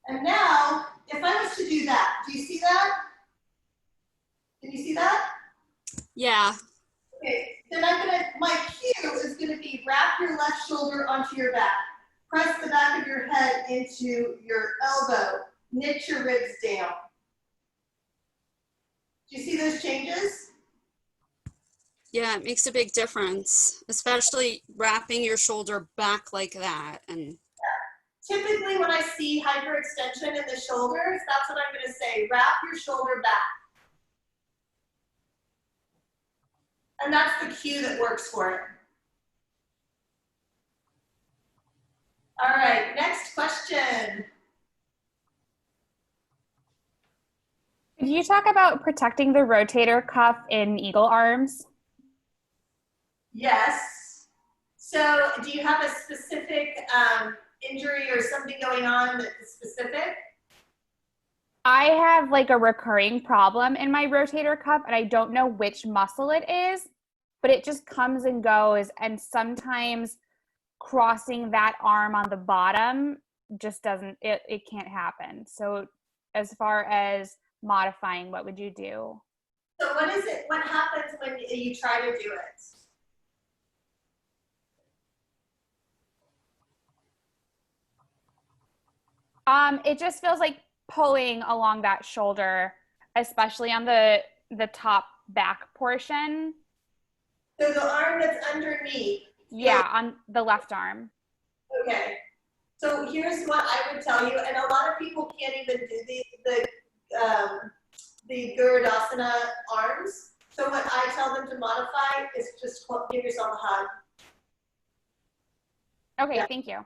And now, if I was to do that, do you see that? Can you see that? Yeah. Okay, then my cue is gonna be wrap your left shoulder onto your back. Press the back of your head into your elbow. Knit your ribs down. Do you see those changes? Yeah, it makes a big difference, especially wrapping your shoulder back like that. And typically when I see hyperextension in the shoulders, that's what I'm gonna say, wrap your shoulder back. And that's the cue that works for it. All right, next question. Could you talk about protecting the rotator cuff in eagle arms? Yes. So do you have a specific injury or something going on that is specific? I have like a recurring problem in my rotator cuff and I don't know which muscle it is. but it just comes and goes. And sometimes crossing that arm on the bottom just doesn't, it can't happen. So as far as modifying, what would you do? So what happens when you try to do it? It just feels like pulling along that shoulder, especially on the top back portion. So the arm that's underneath. Yeah, on the left arm. Okay. So here's what I would tell you, and a lot of people can't even do the Gurudasana arms. So what I tell them to modify is just give yourself a hug. Okay, yeah. Thank you.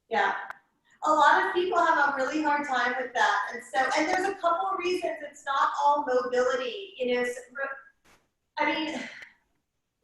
Yeah. A lot of people have a really hard time with that. And there's a couple of reasons. It's not all mobility. I mean,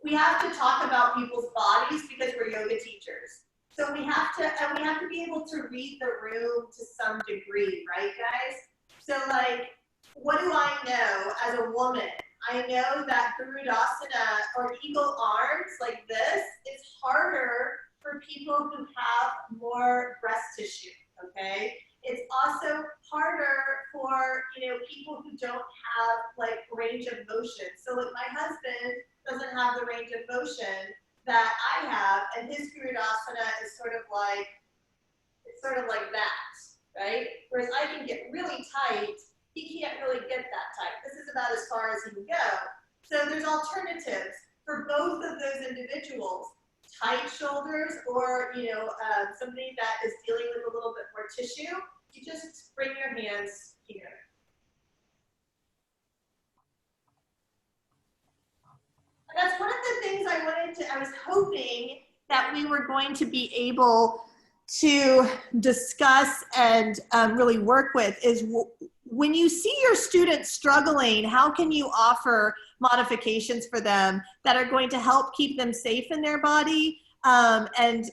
we have to talk about people's bodies because we're yoga teachers. So we have to be able to read the room to some degree, right, guys? So like, what do I know as a woman? I know that Gurudasana or eagle arms like this is harder for people who have more breast tissue, okay? It's also harder for, people who don't have like range of motion. So like my husband doesn't have the range of motion that I have, and his Gurudasana is sort of like that, right? Whereas I can get really tight, he can't really get that tight. This is about as far as he can go. So there's alternatives for both of those individuals. Tight shoulders or, somebody that is dealing with a little bit more tissue, you just bring your hands here. And that's one of the things I was hoping that we were going to be able to discuss and really work with is when you see your students struggling, how can you offer modifications for them that are going to help keep them safe in their body and,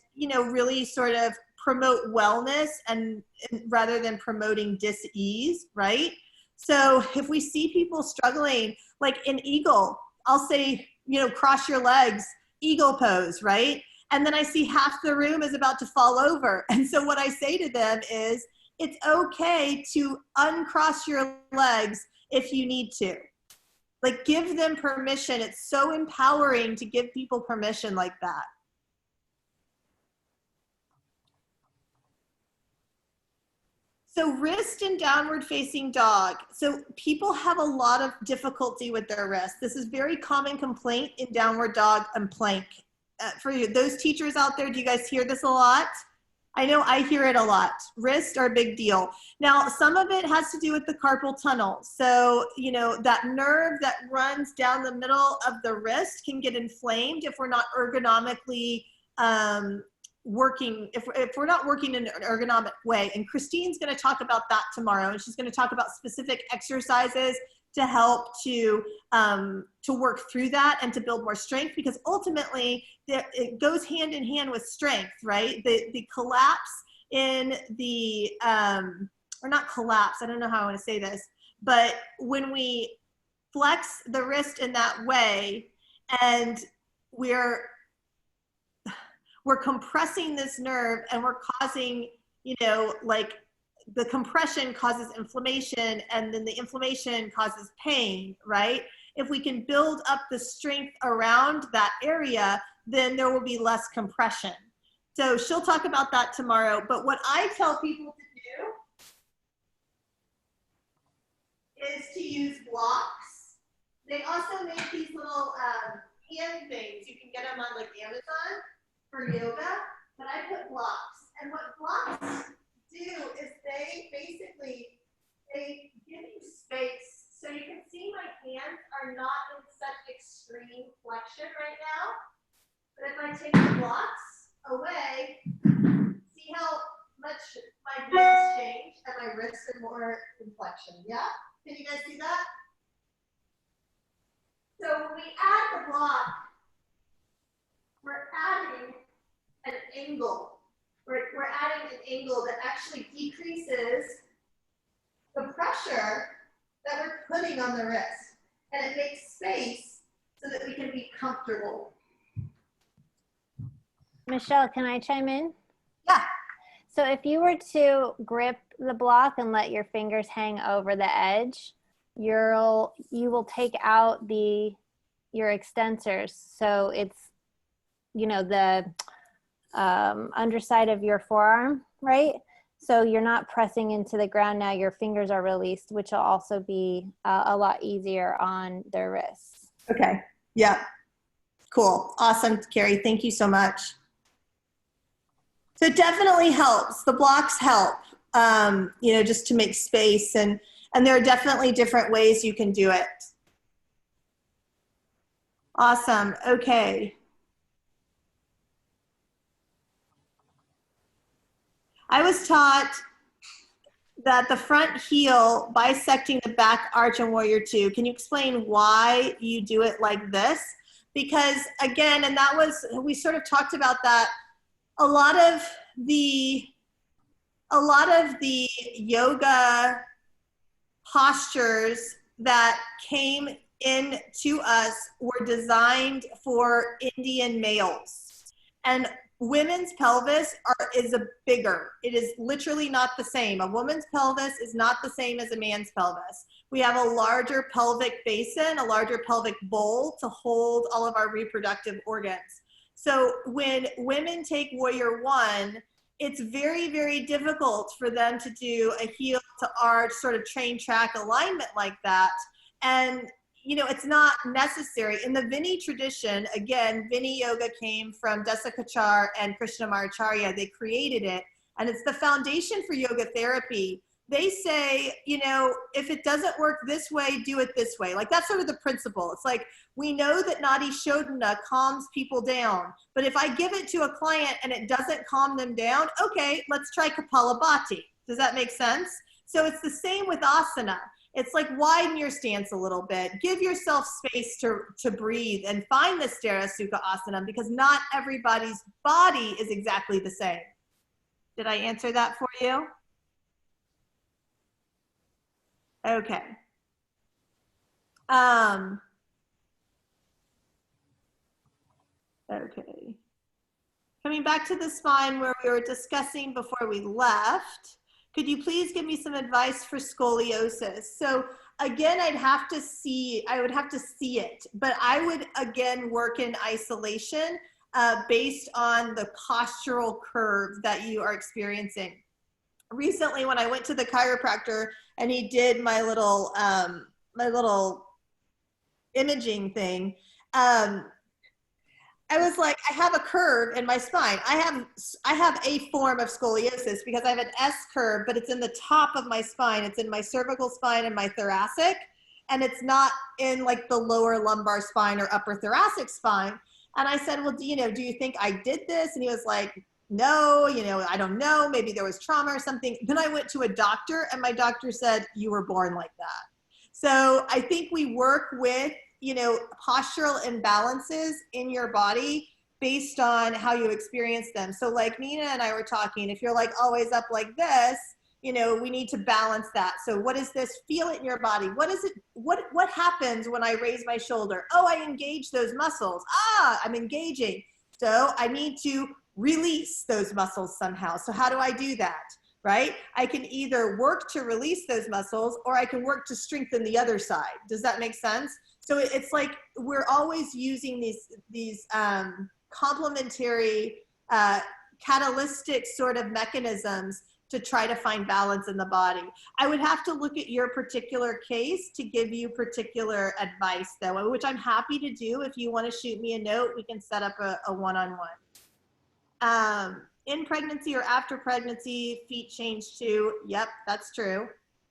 really sort of promote wellness and rather than promoting dis-ease, right? So if we see people struggling, like in eagle, I'll say, cross your legs, eagle pose, right? And then I see half the room is about to fall over. And so what I say to them is, it's okay to uncross your legs if you need to. Like, give them permission. It's so empowering to give people permission like that. So wrist and downward facing dog. So people have a lot of difficulty with their wrist. This is very common complaint in downward dog and plank. For you, those teachers out there, do you guys hear this a lot? I know I hear it a lot. Wrists are a big deal. Now, some of it has to do with the carpal tunnel. So, that nerve that runs down the middle of the wrist can get inflamed if we're not ergonomically working, if we're not working in an ergonomic way. And Christine's going to talk about that tomorrow. And she's going to talk about specific exercises to help to work through that and to build more strength, because ultimately it goes hand in hand with strength, right? The collapse in the, or not collapse, I don't know how I want to say this, but when we flex the wrist in that way and we're compressing this nerve and we're causing, the compression causes inflammation and then the inflammation causes pain, right? If we can build up the strength around that area, then there will be less compression. So she'll talk about that tomorrow. But what I tell people to do is to use blocks. They also make these little hand things. You can get them on like Amazon for yoga, but I put blocks. And what blocks do is they give you space. So you can see my hands are not in such extreme flexion right now. But if I take the blocks away, see how much my hands change and my wrists are more in flexion, yeah? Can you guys see that? So when we add the block, we're adding an angle. We're adding an angle that actually decreases the pressure that we're putting on the wrist. And it makes space so that we can be comfortable. Michelle, can I chime in? Yeah. So if you were to grip the block and let your fingers hang over the edge, you will take out your extensors. So it's, you know, the underside of your forearm, right? So you're not pressing into the ground now, your fingers are released, which will also be a lot easier on their wrists. Okay, yeah, cool, awesome, Carrie, thank you so much. So it definitely helps, the blocks help, you know, just to make space, and there are definitely different ways you can do it. Awesome, okay. I was taught that the front heel bisecting the back arch in Warrior Two. Can you explain why you do it like this? Because again, and that was, we sort of talked about that, a lot of the yoga postures that came in to us were designed for Indian males. And women's pelvis is bigger. It is literally not the same. A woman's pelvis is not the same as a man's pelvis. We have a larger pelvic basin, a larger pelvic bowl to hold all of our reproductive organs. So when women take Warrior One, it's very, very difficult for them to do a heel to arch sort of train track alignment like that. And you know, it's not necessary. In the Vinny tradition, again, Vinny yoga came from Desikachar and Krishnamacharya. They created it, and it's the foundation for yoga therapy. They say, you know, if it doesn't work this way, do it this way. Like, that's sort of the principle. It's like, we know that Nadi Shodhana calms people down, but if I give it to a client and it doesn't calm them down, okay, let's try Kapalabhati. Does that make sense? So it's the same with asana. It's like, widen your stance a little bit. Give yourself space to breathe and find the Sthira Sukha Asana, because not everybody's body is exactly the same. Did I answer that for you? Okay. Okay. Coming back to the spine where we were discussing before we left, could you please give me some advice for scoliosis? So again, I would have to see it, but I would again work in isolation based on the postural curve that you are experiencing. Recently, when I went to the chiropractor and he did my little imaging thing, I was like, I have a curve in my spine. I have a form of scoliosis because I have an S curve, but it's in the top of my spine. It's in my cervical spine and my thoracic, and it's not in like the lower lumbar spine or upper thoracic spine. And I said, well, do you think I did this? And he was like, no, I don't know. Maybe there was trauma or something. Then I went to a doctor, and my doctor said, you were born like that. So I think we work with postural imbalances in your body based on how you experience them. So like Nina and I were talking, if you're like always up like this, we need to balance that. So what is this? Feel it in your body. What is it? What happens when I raise my shoulder? Oh, I engage those muscles. I'm engaging. So I need to release those muscles somehow. So how do I do that? Right? I can either work to release those muscles, or I can work to strengthen the other side. Does that make sense? So it's like we're always using these complementary catalytic sort of mechanisms to try to find balance in the body. I would have to look at your particular case to give you particular advice though, which I'm happy to do. If you want to shoot me a note, we can set up a one-on-one. In pregnancy or after pregnancy, feet change too. Yep, that's true.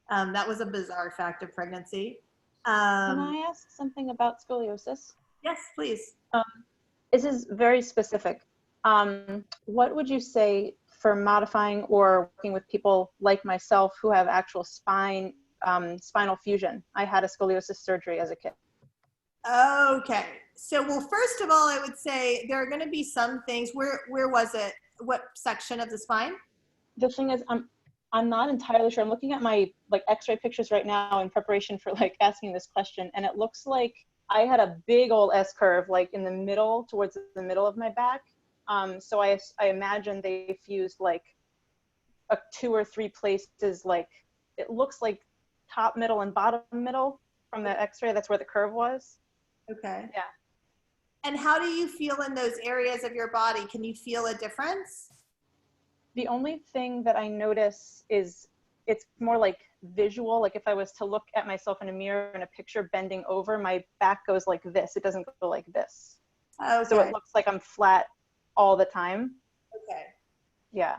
That was a bizarre fact of pregnancy. Can I ask something about scoliosis? Yes, please. This is very specific. What would you say for modifying or working with people like myself who have actual spinal fusion? I had a scoliosis surgery as a kid. Okay. So, well, first of all, I would say there are going to be some things. Where was it? What section of the spine? The thing is, I'm not entirely sure. I'm looking at my X-ray pictures right now in preparation for asking this question, and it looks like I had a big old S curve, like in the middle, towards the middle of my back. So I imagine they fused like 2 or 3 places, like it looks like top middle and bottom middle from the x-ray. That's where the curve was. Okay. Yeah. And how do you feel in those areas of your body? Can you feel a difference? The only thing that I notice is it's more like visual. Like if I was to look at myself in a mirror in a picture bending over, my back goes like this. It doesn't go like this. Okay. So it looks like I'm flat all the time. Okay. Yeah.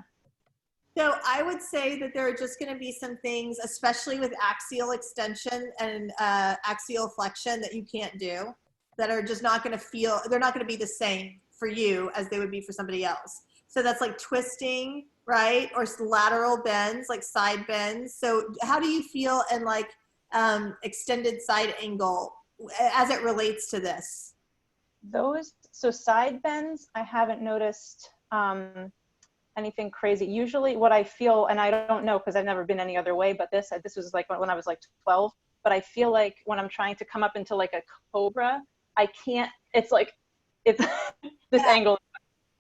So I would say that there are just going to be some things, especially with axial extension and axial flexion, that you can't do, that are just not going to feel, they're not going to be the same for you as they would be for somebody else. So that's like twisting, right? Or lateral bends, like side bends. So how do you feel in like extended side angle as it relates to this? So side bends, I haven't noticed anything crazy. Usually what I feel, and I don't know because I've never been any other way, but this was like when I was like 12, but I feel like when I'm trying to come up into like a cobra, I can't, it's like, it's this angle.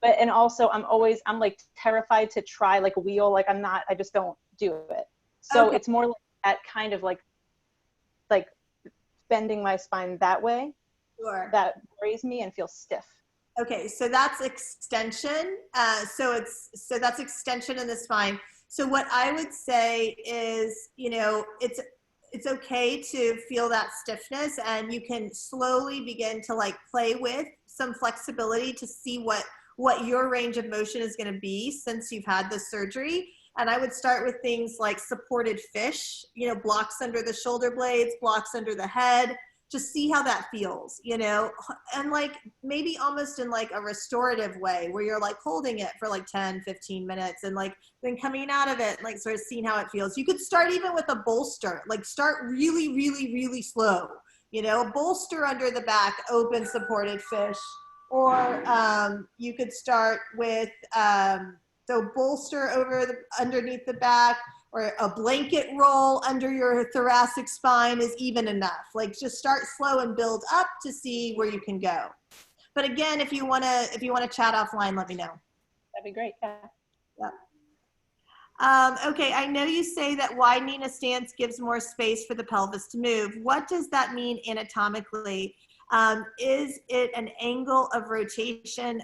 But, and also I'm like terrified to try like wheel, like I just don't do it. So Okay. it's more like that kind of like bending my spine that way. Sure. That worries me and feels stiff. Okay, so that's extension. So that's extension in the spine. So what I would say is, you know, it's okay to feel that stiffness, and you can slowly begin to like play with some flexibility to see what your range of motion is going to be since you've had the surgery. And I would start with things like supported fish, you know, blocks under the shoulder blades, blocks under the head. Just see how that feels, you know, and like maybe almost in like a restorative way where you're like holding it for like 10, 15 minutes and like then coming out of it, like sort of seeing how it feels. You could start even with a bolster, like start really, really, really slow, you know, a bolster under the back, open supported fish, or you could start with, so bolster underneath the back, or a blanket roll under your thoracic spine is even enough. Like just start slow and build up to see where you can go. But again, if you wanna chat offline, let me know. That'd be great. Yeah. Yeah. Okay, I know you say that widening a stance gives more space for the pelvis to move. What does that mean anatomically? Is it an angle of rotation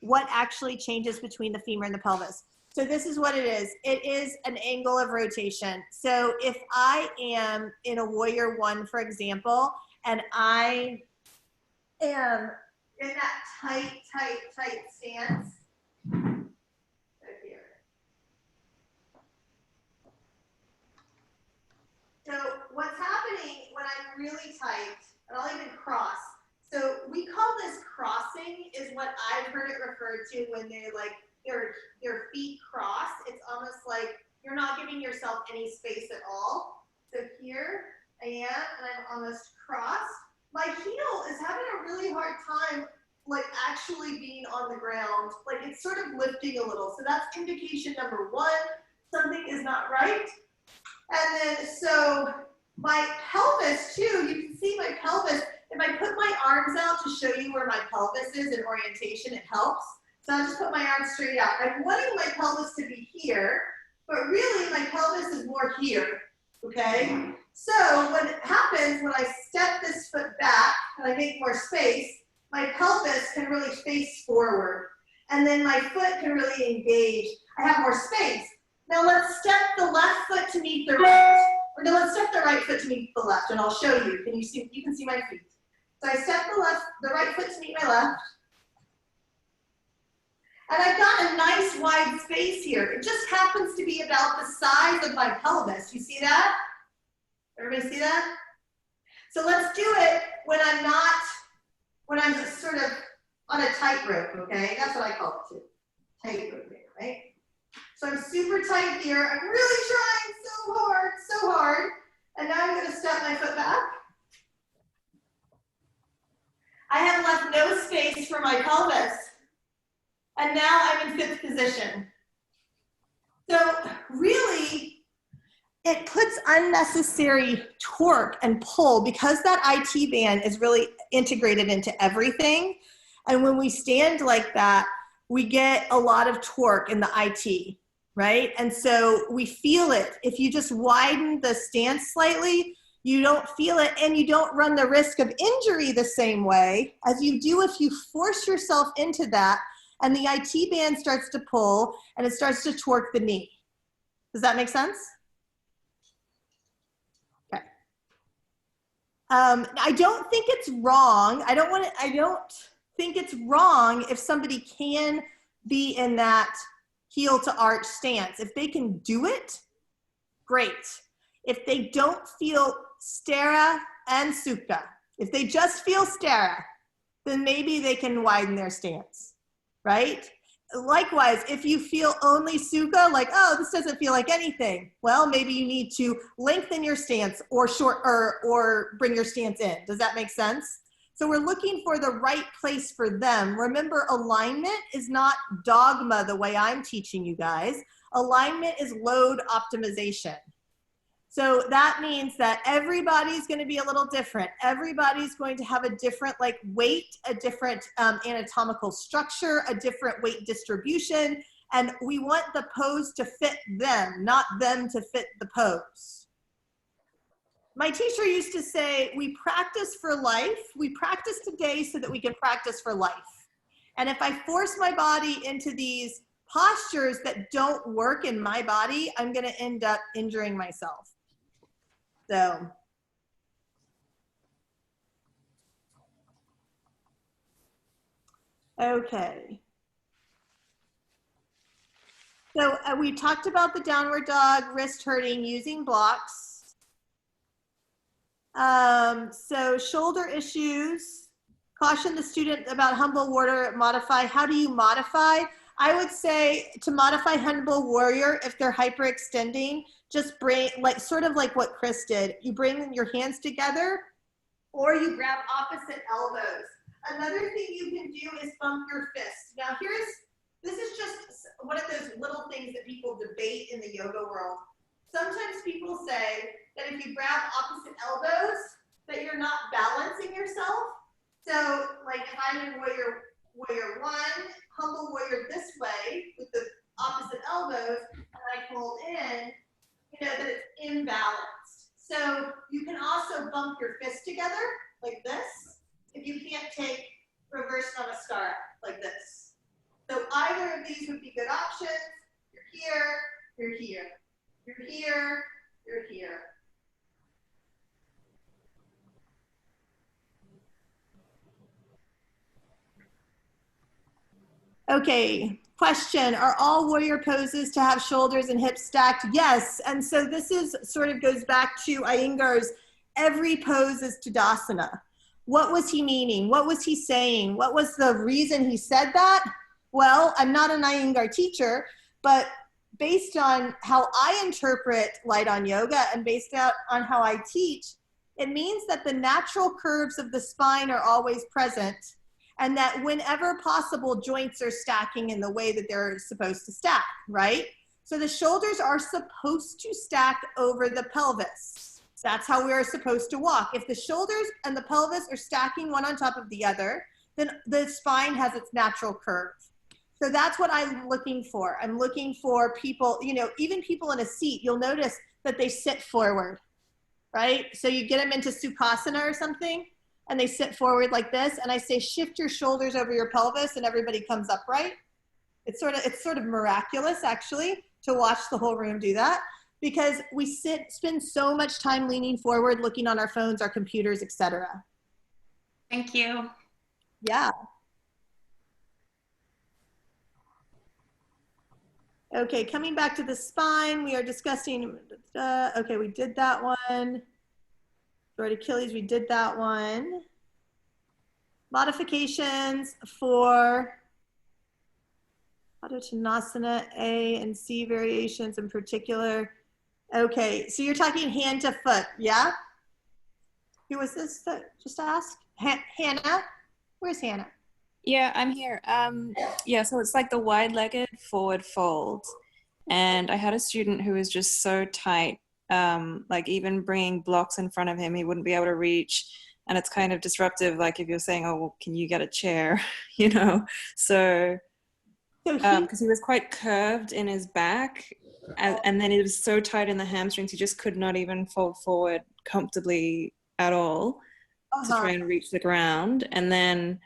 what actually changes between the femur and the pelvis? So this is what it is. It is an angle of rotation. So if I am in a warrior one, for example, and I am in that tight stance, right here. So what's happening when I'm really tight, and I'll even cross. So we call this crossing, is what I've heard it referred to when they're like, their feet cross. It's almost like you're not giving yourself any space at all. So here I am, and I'm almost crossed. My heel is having a really hard time, like actually being on the ground. Like it's sort of lifting a little. So that's indication number one. Something is not right. And then, so my pelvis too, you can see my pelvis. If I put my arms out to show you where my pelvis is in orientation, it helps. So I'll just put my arms straight out. I'm wanting my pelvis to be here, but really my pelvis is more here, okay? So what happens when I step this foot back and I make more space, my pelvis can really face forward. And then my foot can really engage. I have more space. Now let's step the left foot to meet the right. Or no, let's step the right foot to meet the left, and I'll show you. You can see my feet. So I step the right foot to meet my left. And I've got a nice wide space here. It just happens to be about the size of my pelvis. You see that? Everybody see that? So let's do it when I'm just sort of on a tightrope, okay? That's what I call it too. Tightrope here, right? So I'm super tight here. I'm really trying so hard. And now I'm gonna step my foot back. I have left no space for my pelvis. And now I'm in fifth position. So really, it puts unnecessary torque and pull because that IT band is really integrated into everything. And when we stand like that, we get a lot of torque in the IT, right? And so we feel it. If you just widen the stance slightly, you don't feel it, and you don't run the risk of injury the same way as you do if you force yourself into that and the IT band starts to pull and it starts to torque the knee. Does that make sense? Okay. I don't think it's wrong. I don't think it's wrong if somebody can be in that heel to arch stance. If they can do it, great. If they don't feel stera and sukha, if they just feel stera, then maybe they can widen their stance, right? Likewise, if you feel only sukha, like, oh, this doesn't feel like anything, well, maybe you need to lengthen your stance or or bring your stance in. Does that make sense? So we're looking for the right place for them. Remember, alignment is not dogma the way I'm teaching you guys. Alignment is load optimization. So that means that everybody's going to be a little different. Everybody's going to have a different weight, a different anatomical structure, a different weight distribution. And we want the pose to fit them, not them to fit the pose. My teacher used to say, we practice for life. We practice today so that we can practice for life. And if I force my body into these postures that don't work in my body, I'm going to end up injuring myself. So, okay. So we talked about the downward dog, wrist hurting, using blocks. So shoulder issues, caution the student about humble warrior, modify. How do you modify? I would say to modify humble warrior, if they're hyperextending, just bring, sort of like what Chris did. You bring your hands together or you grab opposite elbows. Another thing you can do is bump your fist. Now this is just one of those little things that people debate in the yoga world. Sometimes people say that if you grab opposite elbows, that you're not balancing yourself. So if I'm in warrior one, humble warrior this way with the opposite elbows, and I hold in, that it's imbalanced. So you can also bump your fists together like this if you can't take reverse namaskara like this. So either of these would be good options. You're here, you're here, you're here, you're here. Okay, question, are all warrior poses to have shoulders and hips stacked? Yes, and so this is sort of goes back to Iyengar's every pose is Tadasana. What was he meaning? What was he saying? What was the reason he said that? Well, I'm not an Iyengar teacher, but based on how I interpret light on yoga and based on how I teach, it means that the natural curves of the spine are always present, and that whenever possible, joints are stacking in the way that they're supposed to stack, right? So the shoulders are supposed to stack over the pelvis. That's how we are supposed to walk. If the shoulders and the pelvis are stacking one on top of the other, then the spine has its natural curve. So that's what I'm looking for. I'm looking for people, even people in a seat, you'll notice that they sit forward, right? So you get them into Sukhasana or something, and they sit forward like this, and I say, shift your shoulders over your pelvis, and everybody comes upright. It's sort of miraculous, actually, to watch the whole room do that, because we spend so much time leaning forward, looking on our phones, our computers, etc. Thank you. Yeah. Okay, coming back to the spine, we are discussing, okay, we did that one. Short Achilles, we did that one. Modifications for Padottanasana A and C variations in particular. Okay, so you're talking hand to foot, yeah? Who was this that just asked? Hannah? Where's Hannah? Yeah, I'm here. Yeah, so it's like the wide-legged forward fold. And I had a student who was just so tight Like even bringing blocks in front of him, he wouldn't be able to reach. And it's kind of disruptive, like if you're saying, oh, well, can you get a chair, you know? So, because he was quite curved in his back, and then it was so tight in the hamstrings, he just could not even fold forward comfortably at all to try and reach the ground. And then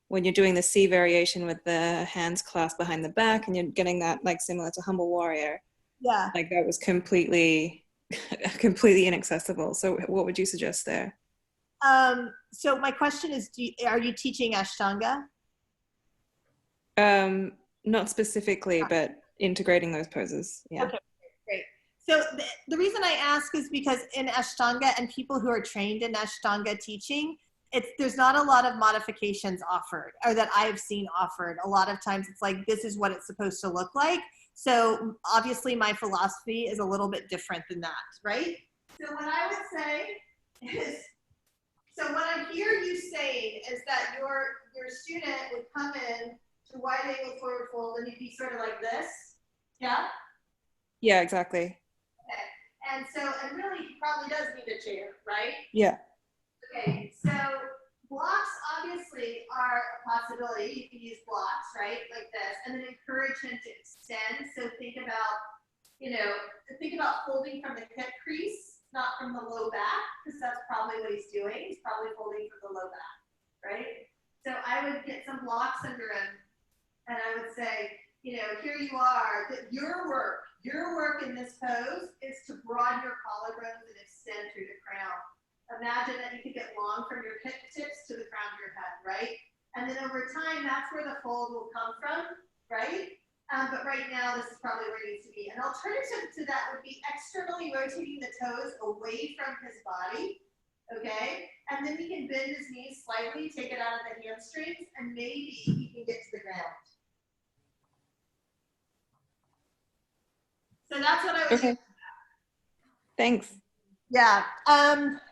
when you're doing the C variation with the hands clasped behind the back, and you're getting that like similar to Humble Warrior, yeah, like that was completely inaccessible. So what would you suggest there? So my question is, are you teaching Ashtanga? Not specifically, but integrating those poses. Yeah. Okay, great. So the reason I ask is because in Ashtanga, and people who are trained in Ashtanga teaching, there's not a lot of modifications offered, or that I've seen offered. A lot of times it's like, this is what it's supposed to look like. So obviously my philosophy is a little bit different than that, right? So what I would say is, so what I hear you saying is that your student would come in to wide angle forward fold, and you'd be sort of like this, yeah? Yeah, exactly. Okay, and so, and really he probably does need a chair, right? Yeah. Okay, so blocks obviously are a possibility. You can use blocks, right, like this, and then encourage him to extend. So think about folding from the hip crease, not from the low back, because that's probably what he's doing. He's probably folding from the low back, right? So I would get some blocks under him, and I would say, here you are, that your work in this pose is to broaden your collarbones and extend through the crown. Imagine that you could get long from your hip tips to the crown of your head, right? And then over time, that's where the fold will come from, right? But right now, this is probably where it needs to be. An alternative to that would be externally rotating the toes away from his body, okay? And then he can bend his knees slightly, take it out of the hamstrings, and maybe he can get to the ground. So that's what I would do. Thanks. Yeah,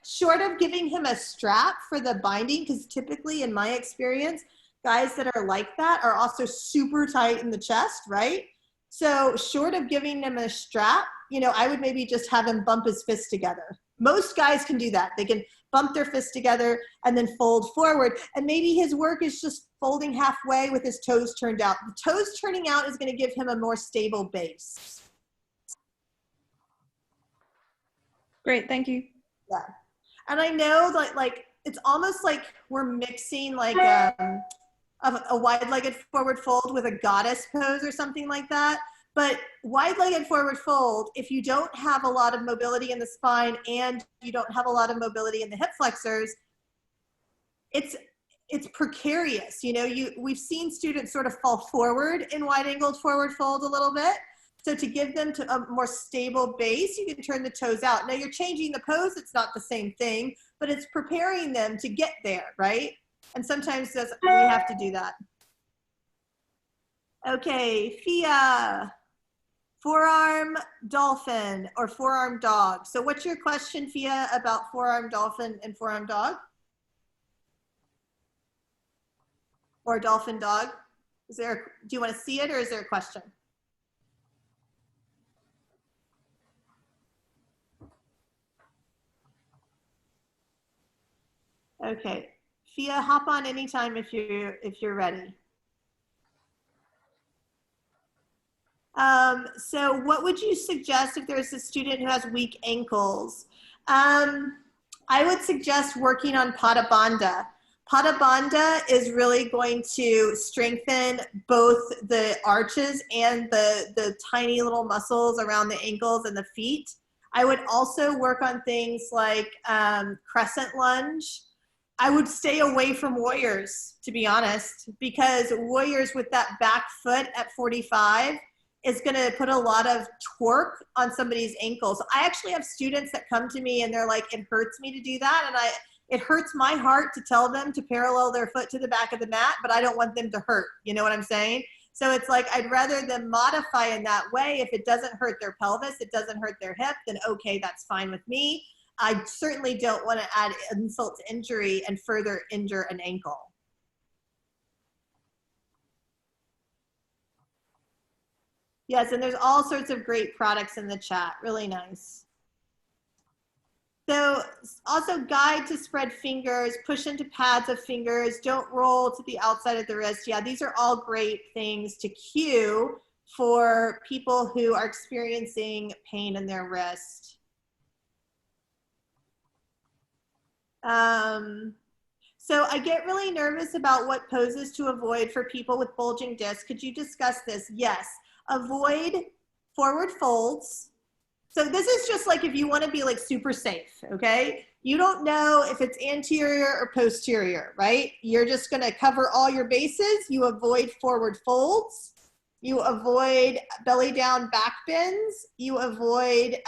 short of giving him a strap for the binding, because typically in my experience, guys that are like that are also super tight in the chest, right? So short of giving him a strap, I would maybe just have him bump his fists together. Most guys can do that. They can bump their fists together and then fold forward. And maybe his work is just folding halfway with his toes turned out. The toes turning out is going to give him a more stable base. Great, thank you. Yeah, and I know that like it's almost like we're mixing like a wide-legged forward fold with a goddess pose or something like that. But wide-legged forward fold, if you don't have a lot of mobility in the spine and you don't have a lot of mobility in the hip flexors, it's precarious. We've seen students sort of fall forward in wide-angled forward fold a little bit. So to give them to a more stable base, you can turn the toes out. Now you're changing the pose, it's not the same thing, but it's preparing them to get there, right? And sometimes we have to do that. Okay, Fia, forearm dolphin or forearm dog. So what's your question, Fia, about forearm dolphin and forearm dog? Or dolphin dog? Do you want to see it, or is there a question? Okay, Fia, hop on anytime if you're ready. So what would you suggest if there's a student who has weak ankles? I would suggest working on Pada Bandha. Pada Bandha is really going to strengthen both the arches and the tiny little muscles around the ankles and the feet. I would also work on things like crescent lunge. I would stay away from warriors, to be honest, because warriors with that back foot at 45 is going to put a lot of torque on somebody's ankles. I actually have students that come to me and they're like, it hurts me to do that. And it hurts my heart to tell them to parallel their foot to the back of the mat, but I don't want them to hurt. You know what I'm saying? So it's like, I'd rather them modify in that way. If it doesn't hurt their pelvis, it doesn't hurt their hip, then okay, that's fine with me. I certainly don't want to add insult to injury and further injure an ankle. Yes, and there's all sorts of great products in the chat. Really nice. So also guide to spread fingers, push into pads of fingers, don't roll to the outside of the wrist. Yeah, these are all great things to cue for people who are experiencing pain in their wrist. So I get really nervous about what poses to avoid for people with bulging discs. Could you discuss this? Yes. Avoid forward folds. So this is just like if you want to be like super safe, okay? You don't know if it's anterior or posterior, right? You're just going to cover all your bases. You avoid forward folds. You avoid belly down back bends. You avoid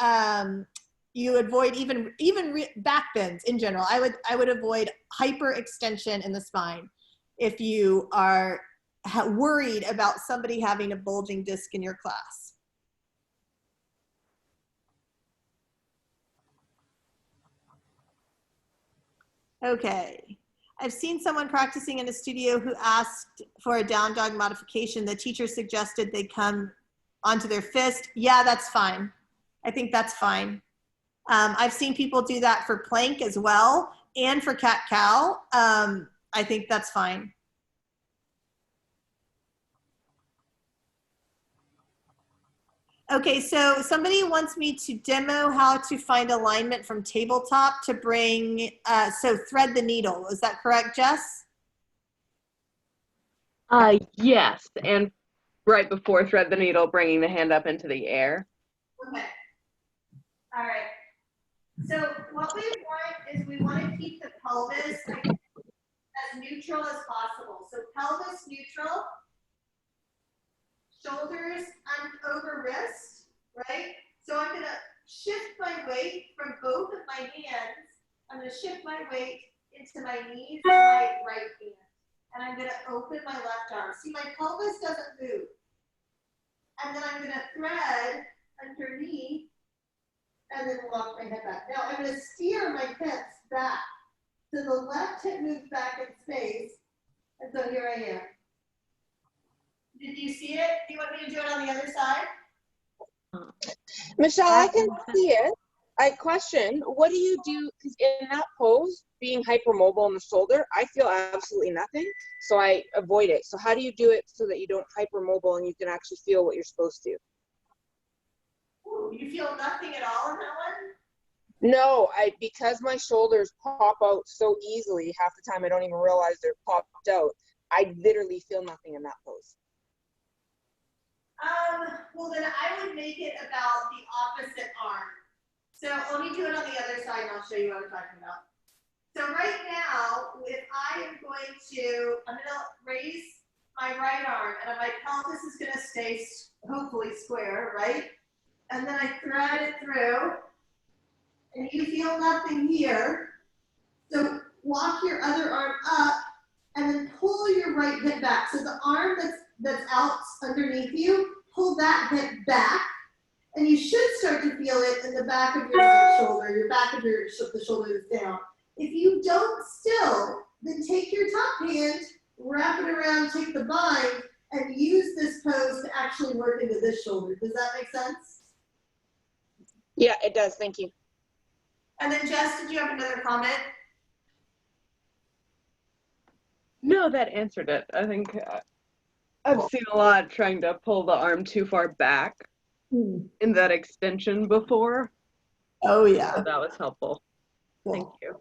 even back bends in general. I would avoid hyperextension in the spine if you are worried about somebody having a bulging disc in your class. Okay. I've seen someone practicing in a studio who asked for a down dog modification. The teacher suggested they come onto their fist. Yeah, that's fine. I think that's fine. I've seen people do that for plank as well and for cat-cow. I think that's fine. Okay, so somebody wants me to demo how to find alignment from tabletop to bring, so thread the needle. Is that correct, Jess? Yes, and right before thread the needle, bringing the hand up into the air. Okay. All right. So what we want is we want to keep the pelvis as neutral as possible. So pelvis neutral, shoulders over wrist, right? So I'm going to shift my weight from both of my hands. I'm going to shift my weight into my knees and my right hand. And I'm going to open my left arm. See, my pelvis doesn't move. And then I'm going to thread underneath and then walk my head back. Now I'm going to steer my hips back. So the left hip moves back in space. And so here I am. Did you see it? Do you want me to do it on the other side? Michelle, I can see it. I question, what do you do? Because in that pose, being hypermobile in the shoulder, I feel absolutely nothing. So I avoid it. So how do you do it so that you don't hypermobile and you can actually feel what you're supposed to? Ooh, you feel nothing at all in that one? No, because my shoulders pop out so easily, half the time I don't even realize they're popped out. I literally feel nothing in that pose. Well, then I would make it about the opposite arm. So let me do it on the other side and I'll show you what I'm talking about. So right now, if I am going to, I'm going to raise my right arm and my pelvis is going to stay hopefully square, right? And then I thread it through and you feel nothing here. So walk your other arm up and then pull your right hip back. So the arm that's out underneath you, pull that hip back. And you should start to feel it in the back of your right shoulder, your back of the shoulder is down. If you don't still, then take your top hand, wrap it around, take the bind, and use this pose to actually work into this shoulder. Does that make sense? Yeah, it does. Thank you. And then Jess, did you have another comment? No, that answered it. I think I've seen a lot trying to pull the arm too far back in that extension before. Oh, yeah. So that was helpful. Cool. Thank you.